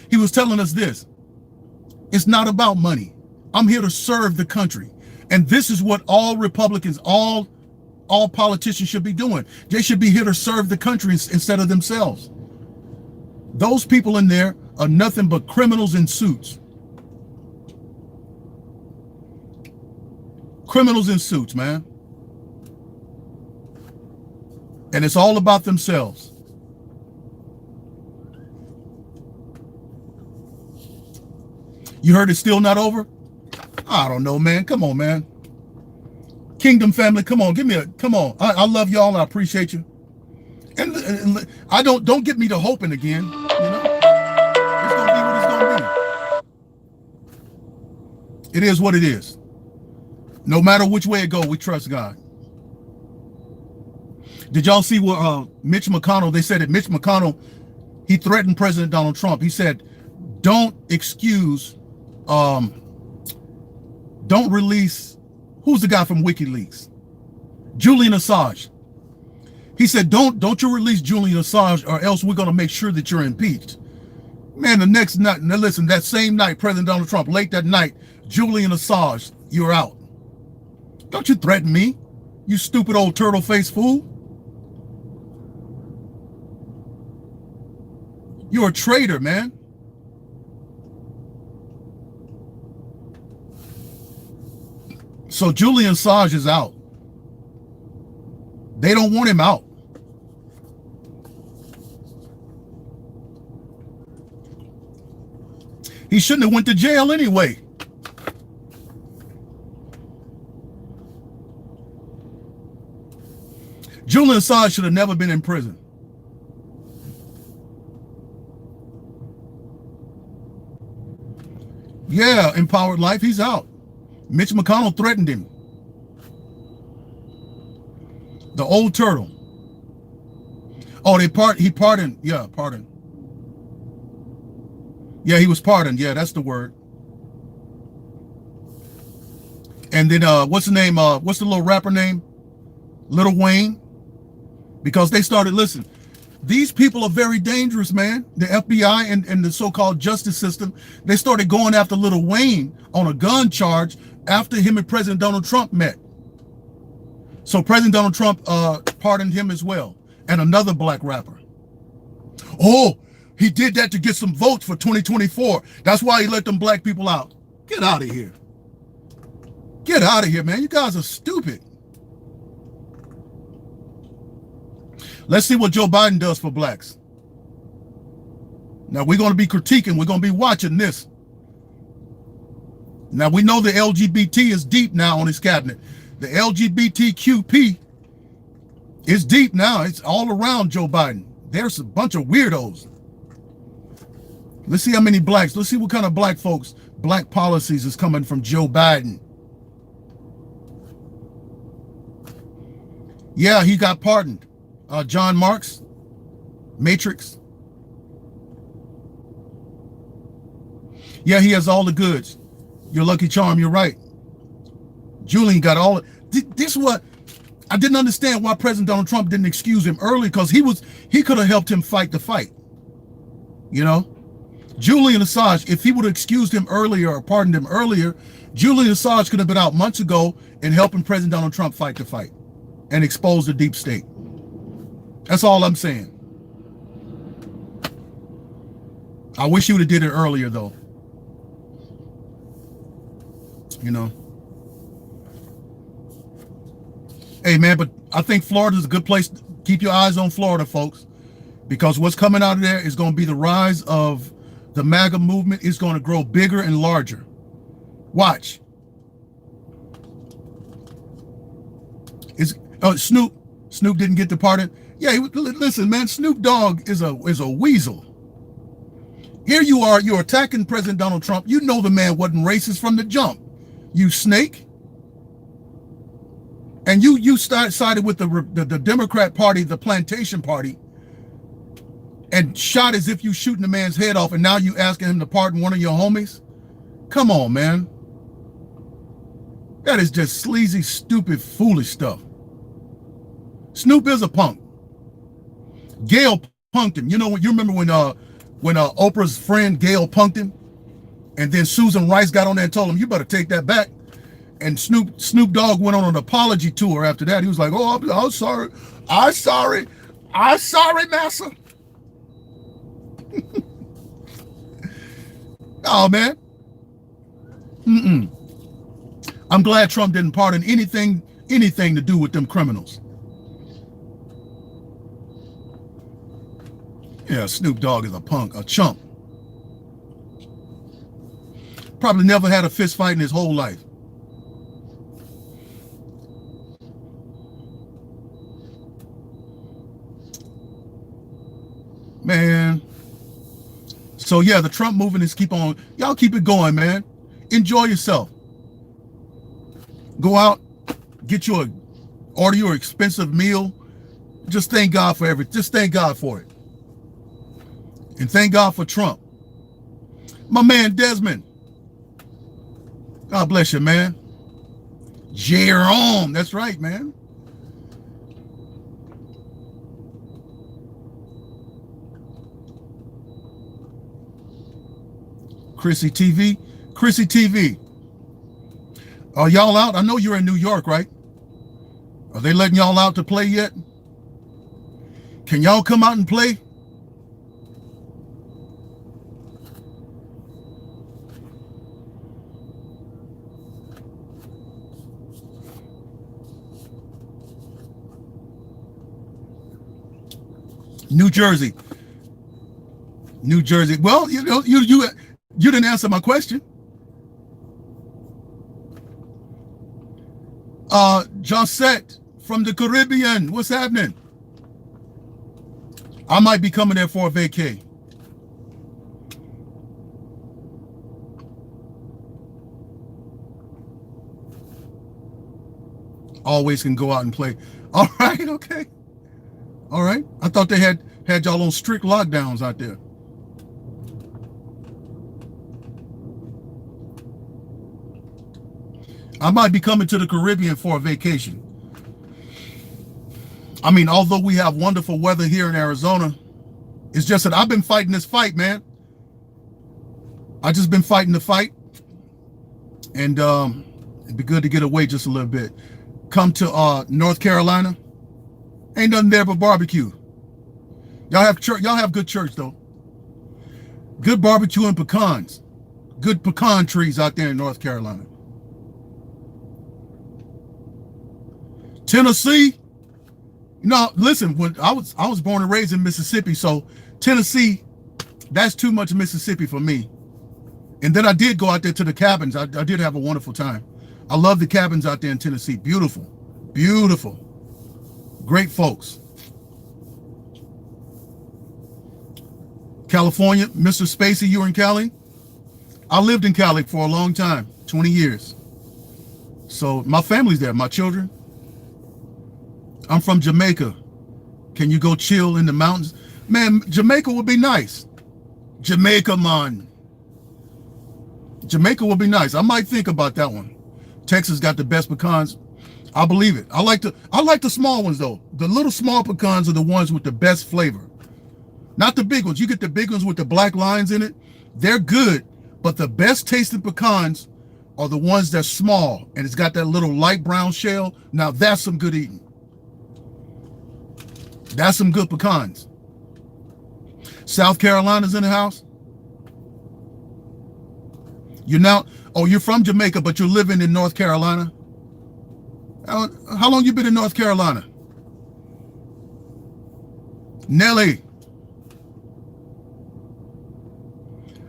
he was telling us this. It's not about money. I'm here to serve the country. And this is what all Republicans, all politicians should be doing. They should be here to serve the country instead of themselves. Those people in there are nothing but criminals in suits. Criminals in suits, man. And it's all about themselves. You heard it's still not over? I don't know, man. Come on, man. Kingdom family, come on. Come on. I love y'all. I appreciate you. And I don't get me to hoping again. You know? It's going to be what it's going to be. It is what it is. No matter which way it goes, we trust God. Did y'all see what Mitch McConnell, they said that Mitch McConnell, he threatened President Donald Trump. He said, don't release, who's the guy from WikiLeaks? Julian Assange. He said, don't you release Julian Assange or else we're going to make sure that you're impeached. Man, the next night, now listen, that same night, President Donald Trump, late that night, Julian Assange, you're out. Don't you threaten me, you stupid old turtle-faced fool. You're a traitor, man. So Julian Assange is out. They don't want him out. He shouldn't have went to jail anyway. Julian Assange should have never been in prison. Yeah, empowered life. He's out. Mitch McConnell threatened him. The old turtle. Oh, he pardoned. Yeah, pardoned. Yeah, he was pardoned. Yeah, that's the word. And then what's the name? What's the little rapper name? Lil Wayne. Because they started, listen, these people are very dangerous, man. The FBI and the so-called justice system, they started going after Lil Wayne on a gun charge after him and President Donald Trump met. So President Donald Trump pardoned him as well, and another black rapper. Oh, he did that to get some votes for 2024. That's why he let them black people out. Get out of here. Get out of here, man. You guys are stupid. Let's see what Joe Biden does for blacks. Now, we're going to be critiquing. We're going to be watching this. Now, we know the LGBT is deep now on his cabinet. The LGBTQP is deep now. It's all around Joe Biden. There's a bunch of weirdos. Let's see how many blacks. Let's see what kind of black folks, black policies is coming from Joe Biden. Yeah, he got pardoned. John Marks, Matrix. Yeah, he has all the goods. Your lucky charm, you're right. Julian got all. This what I didn't understand why President Donald Trump didn't excuse him early, because he could have helped him fight the fight. You know, Julian Assange, if he would have excused him earlier or pardoned him earlier, Julian Assange could have been out months ago and helping President Donald Trump fight the fight and expose the deep state. That's all I'm saying. I wish you would have did it earlier, though. You know. Hey, man, but I think Florida's a good place. Keep your eyes on Florida, folks, because what's coming out of there is going to be the rise of the MAGA movement. It's going to grow bigger and larger. Watch. Snoop didn't get the pardon. Yeah, listen, man, Snoop Dogg is a weasel. Here you are, you're attacking President Donald Trump. You know the man wasn't racist from the jump. You snake. And you sided with the Democrat Party, the Plantation Party, and shot as if you shooting the man's head off, and now you asking him to pardon one of your homies? Come on, man. That is just sleazy, stupid, foolish stuff. Snoop is a punk. Gail punked him. You know, you remember when Oprah's friend Gail punked him, and then Susan Rice got on there and told him, "You better take that back." And Snoop Dogg went on an apology tour after that. He was like, "Oh, I'm sorry. I'm sorry, massa." Oh, man. I'm glad Trump didn't pardon anything to do with them criminals. Yeah, Snoop Dogg is a punk, a chump. Probably never had a fist fight in his whole life. Man. So yeah, the Trump movement is y'all keep it going, man. Enjoy yourself. Go out, order your expensive meal. Just thank God for everything. Just thank God for it. And thank God for Trump. My man Desmond. God bless you, man. Jerome. That's right, man. Chrissy TV. Are y'all out? I know you're in New York, right? Are they letting y'all out to play yet? Can y'all come out and play? New Jersey. New Jersey. Well, you know, you didn't answer my question. Josette from the Caribbean. What's happening? I might be coming there for a vacay. Always can go out and play. All right, okay. All right. I thought they had y'all on strict lockdowns out there. I might be coming to the Caribbean for a vacation. I mean, although we have wonderful weather here in Arizona, it's just that I've been fighting this fight, man. I just been fighting the fight. And it'd be good to get away just a little bit. Come to North Carolina. Ain't nothing there but barbecue. Y'all have church. Y'all have good church though. Good barbecue and pecans. Good pecan trees out there in North Carolina. Tennessee. You know, listen, when I was born and raised in Mississippi, so Tennessee, that's too much Mississippi for me. And then I did go out there to the cabins. I did have a wonderful time. I love the cabins out there in Tennessee. Beautiful. Beautiful. Great folks. California, Mr. Spacey, you in Cali? I lived in Cali for a long time, 20 years. So my family's there, my children. I'm from Jamaica. Can you go chill in the mountains? Man, Jamaica would be nice. Jamaica, man. Jamaica would be nice. I might think about that one. Texas got the best pecans. I believe it. I like the small ones though. The little small pecans are the ones with the best flavor. Not the big ones. You get the big ones with the black lines in it. They're good, but the best tasting pecans are the ones that's small and it's got that little light brown shell. Now that's some good eating. That's some good pecans. South Carolina's in the house. You're from Jamaica, but you're living in North Carolina. How long you been in North Carolina? Nelly.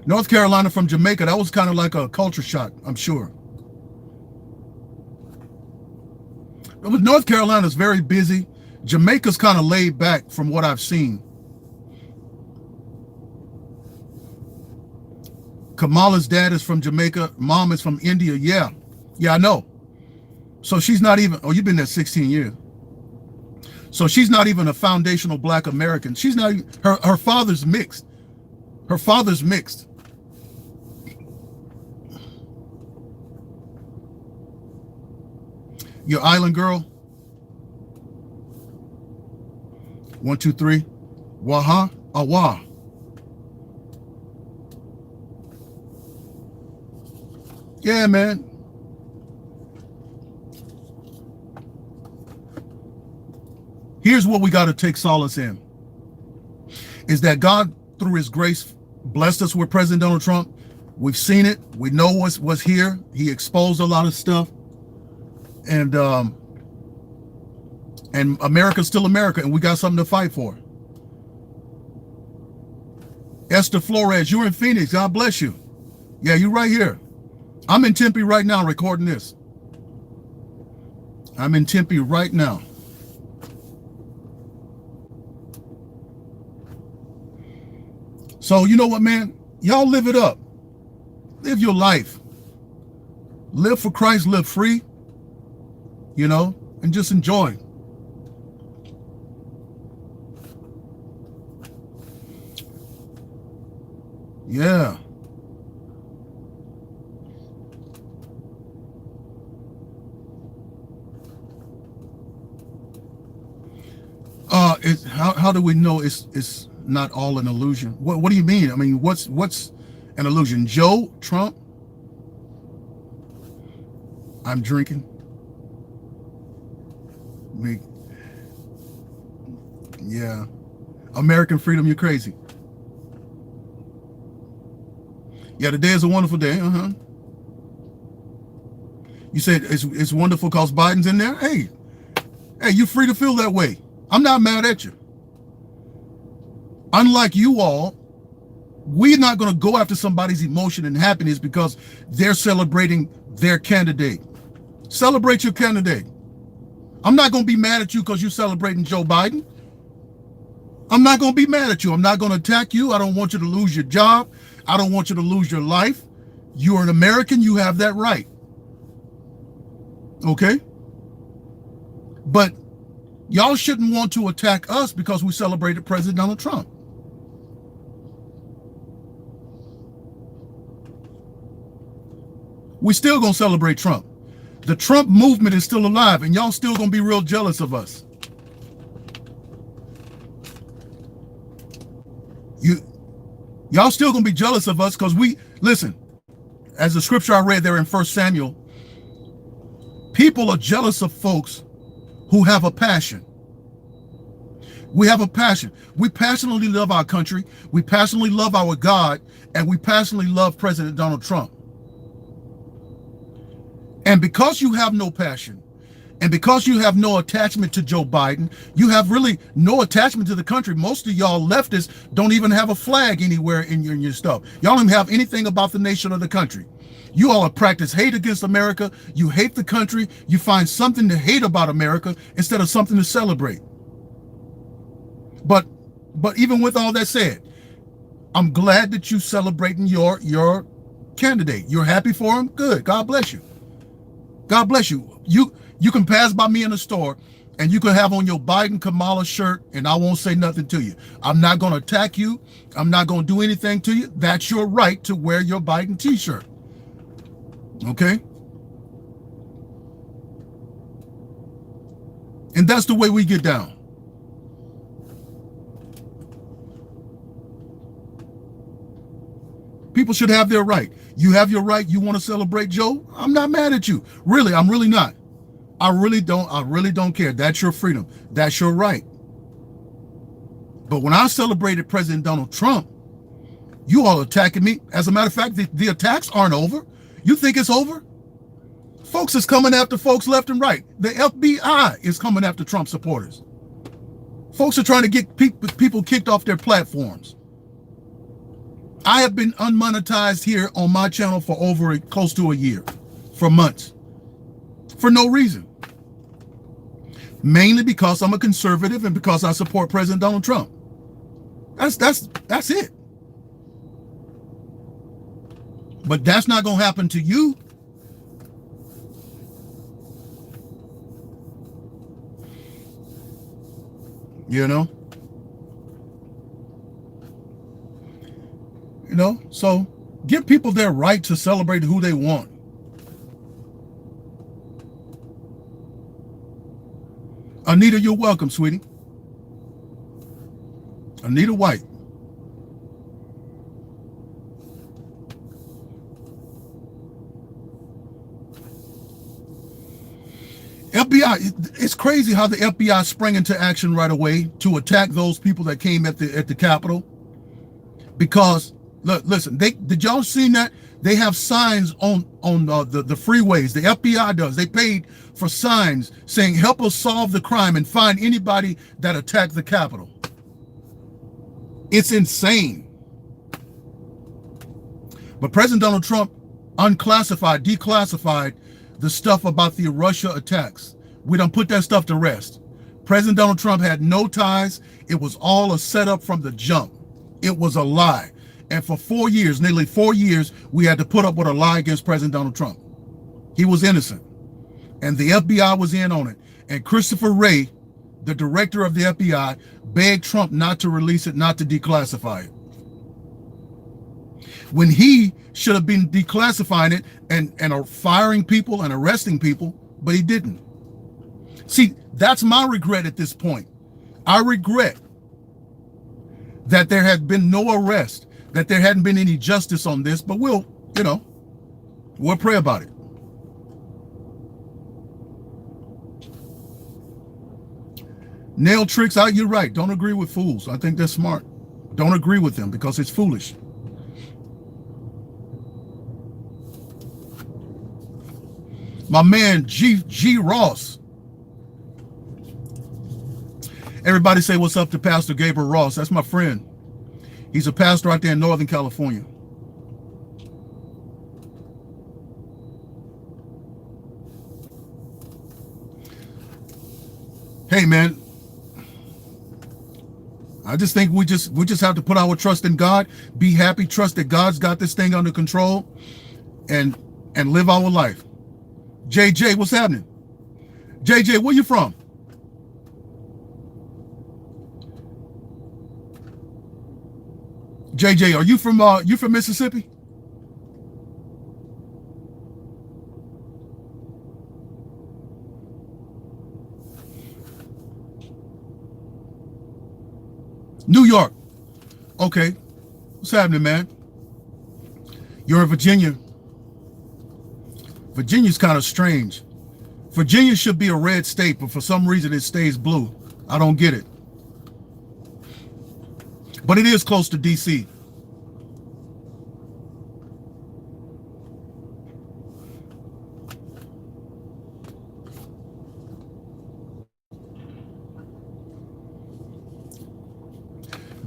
North Carolina from Jamaica, that was kind of like a culture shock, I'm sure. But North Carolina's very busy. Jamaica's kind of laid back from what I've seen. Kamala's dad is from Jamaica. Mom is from India. Yeah, I know. So she's not even, you've been there 16 years. So she's not even a foundational black American. She's not, her father's mixed. Her father's mixed. Your island girl? 1, 2, 3. Waha? Awa. Yeah, man. Here's what we got to take solace in. Is that God, through his grace, blessed us with President Donald Trump. We've seen it. We know what's here. He exposed a lot of stuff. And America's still America, and we got something to fight for. Esther Flores, you're in Phoenix. God bless you. Yeah, you're right here. I'm in Tempe right now recording this. I'm in Tempe right now. So you know what, man? Y'all live it up. Live your life. Live for Christ, live free, you know, and just enjoy. Yeah. How do we know it's not all an illusion? What do you mean? I mean, what's an illusion? Joe Trump? I'm drinking. Yeah. American freedom, you're crazy. Yeah, today is a wonderful day. You said it's wonderful because Biden's in there? Hey, you're free to feel that way. I'm not mad at you. Unlike you all, we're not going to go after somebody's emotion and happiness because they're celebrating their candidate. Celebrate your candidate. I'm not going to be mad at you because you're celebrating Joe Biden. I'm not going to be mad at you. I'm not going to attack you. I don't want you to lose your job. I don't want you to lose your life. You're an American. You have that right. Okay? But y'all shouldn't want to attack us because we celebrated President Donald Trump. We still going to celebrate Trump. The Trump movement is still alive, and y'all still going to be real jealous of us. Y'all still going to be jealous of us because listen, as the scripture I read there in 1 Samuel, people are jealous of folks who have a passion. We have a passion. We passionately love our country. We passionately love our God, and we passionately love President Donald Trump. And because you have no passion, and because you have no attachment to Joe Biden, you have really no attachment to the country. Most of y'all leftists don't even have a flag anywhere in your stuff. Y'all don't even have anything about the nation or the country. You all practice hate against America. You hate the country. You find something to hate about America instead of something to celebrate. But even with all that said, I'm glad that you celebrating your candidate. You're happy for him? Good. God bless you. God bless you. You can pass by me in the store and you can have on your Biden Kamala shirt and I won't say nothing to you. I'm not going to attack you. I'm not going to do anything to you. That's your right to wear your Biden t-shirt. Okay? And that's the way we get down. People should have their right. You have your right. You want to celebrate Joe? I'm not mad at you. Really, I'm really not. I really don't care. That's your freedom. That's your right. But when I celebrated President Donald Trump, you all attacking me. As a matter of fact, the attacks aren't over. You think it's over? Folks is coming after folks left and right. The FBI is coming after Trump supporters. Folks are trying to get people kicked off their platforms. I have been unmonetized here on my channel for close to a year, for months, for no reason. Mainly because I'm a conservative and because I support President Donald Trump. That's it. But that's not going to happen to you. You know, so give people their right to celebrate who they want. Anita, you're welcome, sweetie. Anita White. FBI, it's crazy how the FBI sprang into action right away to attack those people that came at the Capitol. Because look, listen, did y'all see that? They have signs on the freeways. The FBI does. They paid for signs saying, help us solve the crime and find anybody that attacked the Capitol. It's insane. But President Donald Trump declassified the stuff about the Russia attacks. We done put that stuff to rest. President Donald Trump had no ties. It was all a setup from the jump. It was a lie. And for 4 years, nearly 4 years, we had to put up with a lie against President Donald Trump. He was innocent. And the FBI was in on it. And Christopher Wray, the director of the FBI, begged Trump not to release it, not to declassify it. When he should have been declassifying it and firing people and arresting people, but he didn't. See, that's my regret at this point. I regret that there had been no arrest, that there hadn't been any justice on this, but we'll pray about it. Nail tricks out, you're right. Don't agree with fools. I think they're smart. Don't agree with them because it's foolish. My man, G. Ross. Everybody say what's up to Pastor Gabriel Ross. That's my friend. He's a pastor out there in Northern California. Hey, man, I just think we just have to put our trust in God, be happy, trust that God's got this thing under control, and live our life. JJ, what's happening? JJ, where you from? JJ, are you from Mississippi? New York. Okay. What's happening, man? You're in Virginia. Virginia's kind of strange. Virginia should be a red state, but for some reason it stays blue. I don't get it. But it is close to DC.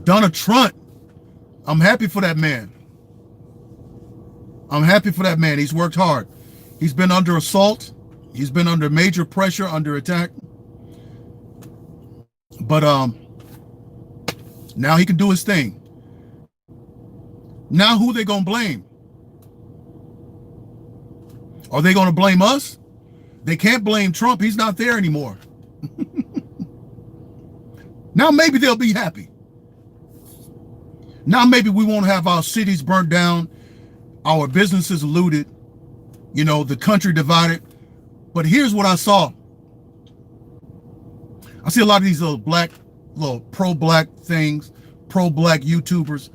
Donald Trump, I'm happy for that man. I'm happy for that man. He's worked hard. He's been under assault. He's been under major pressure, under attack. But now he can do his thing. Now who they gonna blame? Are they gonna blame us? They can't blame Trump. He's not there anymore. Now maybe they'll be happy. Now maybe we won't have our cities burnt down, our businesses looted, you know, the country divided. But here's what I saw. I see a lot of these little pro-black things, pro-black YouTubers.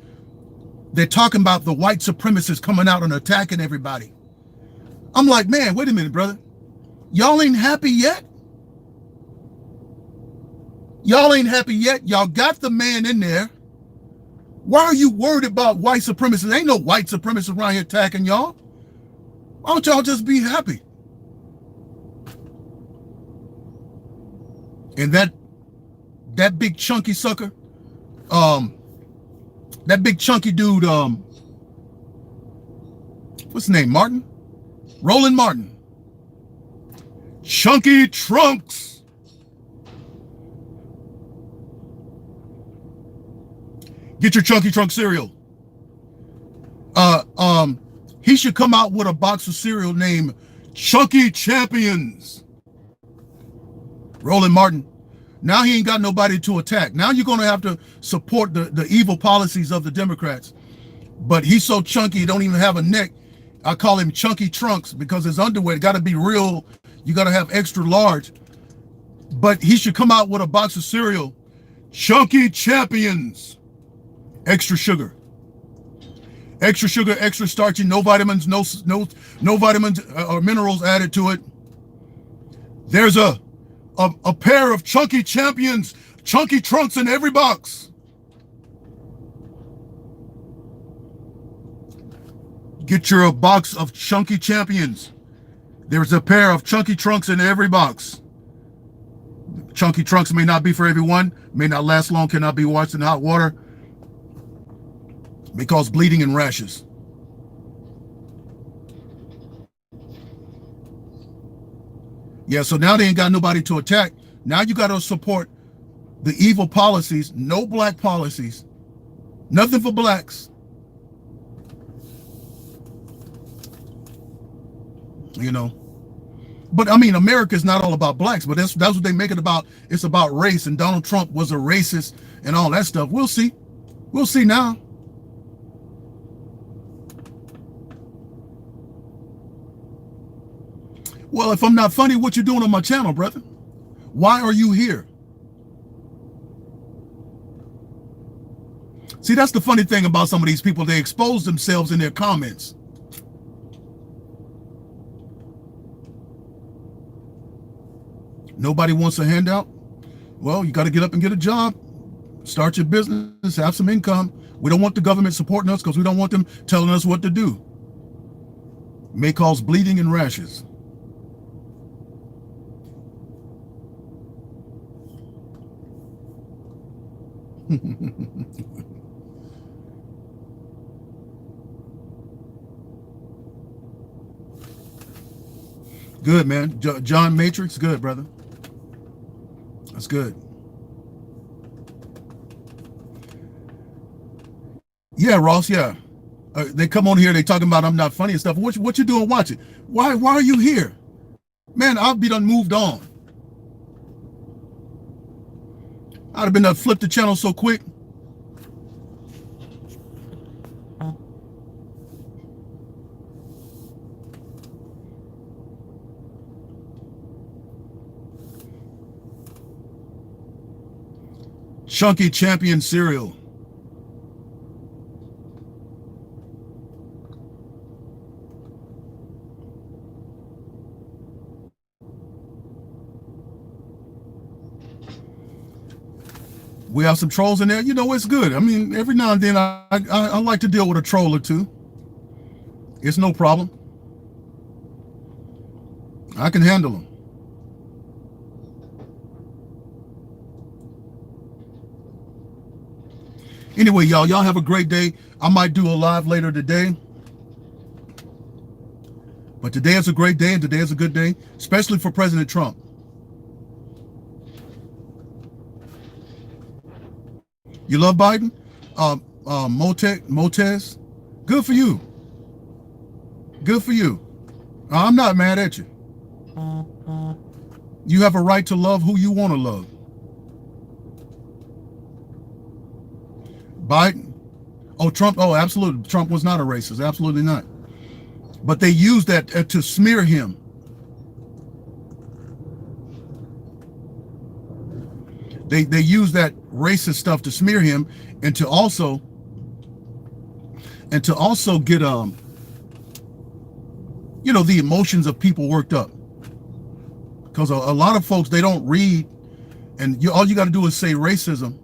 They're talking about the white supremacists coming out and attacking everybody. I'm like, man, wait a minute, brother. Y'all ain't happy yet? Y'all ain't happy yet? Y'all got the man in there. Why are you worried about white supremacists? Ain't no white supremacists around here attacking y'all. Why don't y'all just be happy? And that big chunky sucker, that big chunky dude, what's his name? Martin? Roland Martin. Chunky Trunks. Get your Chunky Trunk cereal. He should come out with a box of cereal named Chunky Champions. Roland Martin. Now he ain't got nobody to attack. Now you're going to have to support the evil policies of the Democrats. But he's so chunky, he don't even have a neck. I call him Chunky Trunks because his underwear got to be real. You got to have extra large. But he should come out with a box of cereal. Chunky Champions. Extra sugar, extra starchy, no vitamins, no vitamins or minerals added to it. There's a pair of Chunky Champions, Chunky Trunks in every box. Get your box of Chunky Champions. There's a pair of Chunky Trunks in every box. Chunky Trunks may not be for everyone, may not last long, cannot be washed in hot water. May cause bleeding and rashes. Yeah, so now they ain't got nobody to attack. Now you got to support the evil policies, no black policies, nothing for blacks. You know, but I mean, America's not all about blacks, but that's what they make it about. It's about race, and Donald Trump was a racist and all that stuff. We'll see. We'll see now. Well, if I'm not funny, what you doing on my channel, brother? Why are you here? See, that's the funny thing about some of these people. They expose themselves in their comments. Nobody wants a handout? Well, you got to get up and get a job. Start your business, have some income. We don't want the government supporting us because we don't want them telling us what to do. May cause bleeding and rashes. Good, man. John Matrix, good, brother. That's good. Yeah, Ross, yeah. They come on here, they talking about I'm not funny and stuff. What you doing watching? Why are you here? Man, I'll be done moved on. I'd have been done flipped the channel so quick. Chunky Champion cereal. We have some trolls in there. You know, it's good. I mean, every now and then I like to deal with a troll or two. It's no problem. I can handle them. Anyway, y'all have a great day. I might do a live later today. But today is a great day, and today is a good day, especially for President Trump. You love Biden? Motez? Good for you. Good for you. I'm not mad at you. You have a right to love who you want to love. Biden? Oh, Trump? Oh, absolutely. Trump was not a racist. Absolutely not. But they used that to smear him. They use that racist stuff to smear him, and to also get the emotions of people worked up. Because a lot of folks, they don't read, and all you got to do is say racism,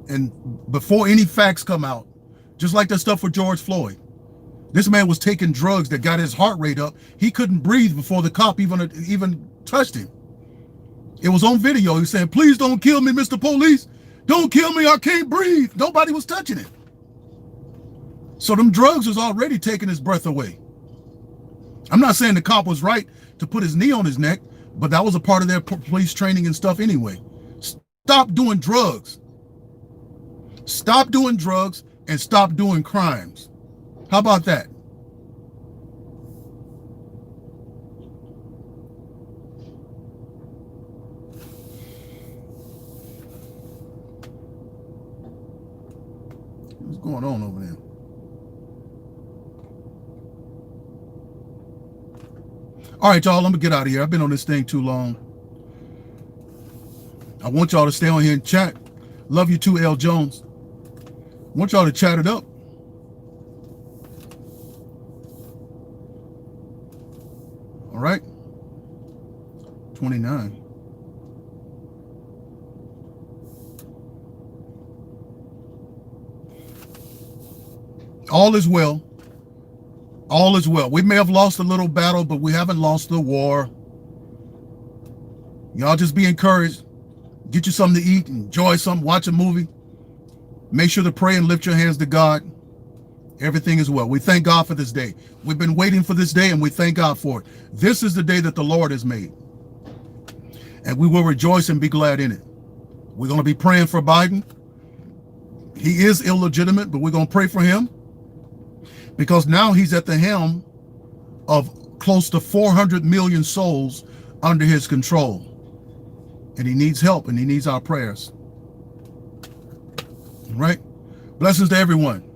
and before any facts come out, just like that stuff for George Floyd, this man was taking drugs that got his heart rate up. He couldn't breathe before the cop even touched him. It was on video. He was saying, "Please don't kill me, Mr. Police. Don't kill me. I can't breathe." Nobody was touching him. So them drugs was already taking his breath away. I'm not saying the cop was right to put his knee on his neck, but that was a part of their police training and stuff anyway. Stop doing drugs. Stop doing drugs and stop doing crimes. How about that? What's going on over there? All right, y'all, I'm going to get out of here. I've been on this thing too long. I want y'all to stay on here and chat. Love you too, L. Jones. I want y'all to chat it up. All right. 29. All is well. All is well. We may have lost a little battle, but we haven't lost the war. Y'all just be encouraged. Get you something to eat, enjoy something, watch a movie. Make sure to pray and lift your hands to God. Everything is well. We thank God for this day. We've been waiting for this day, and we thank God for it. This is the day that the Lord has made, and we will rejoice and be glad in it. We're going to be praying for Biden. He is illegitimate, but we're going to pray for him, because now he's at the helm of close to 400 million souls under his control. And he needs help, and he needs our prayers. All right? Blessings to everyone.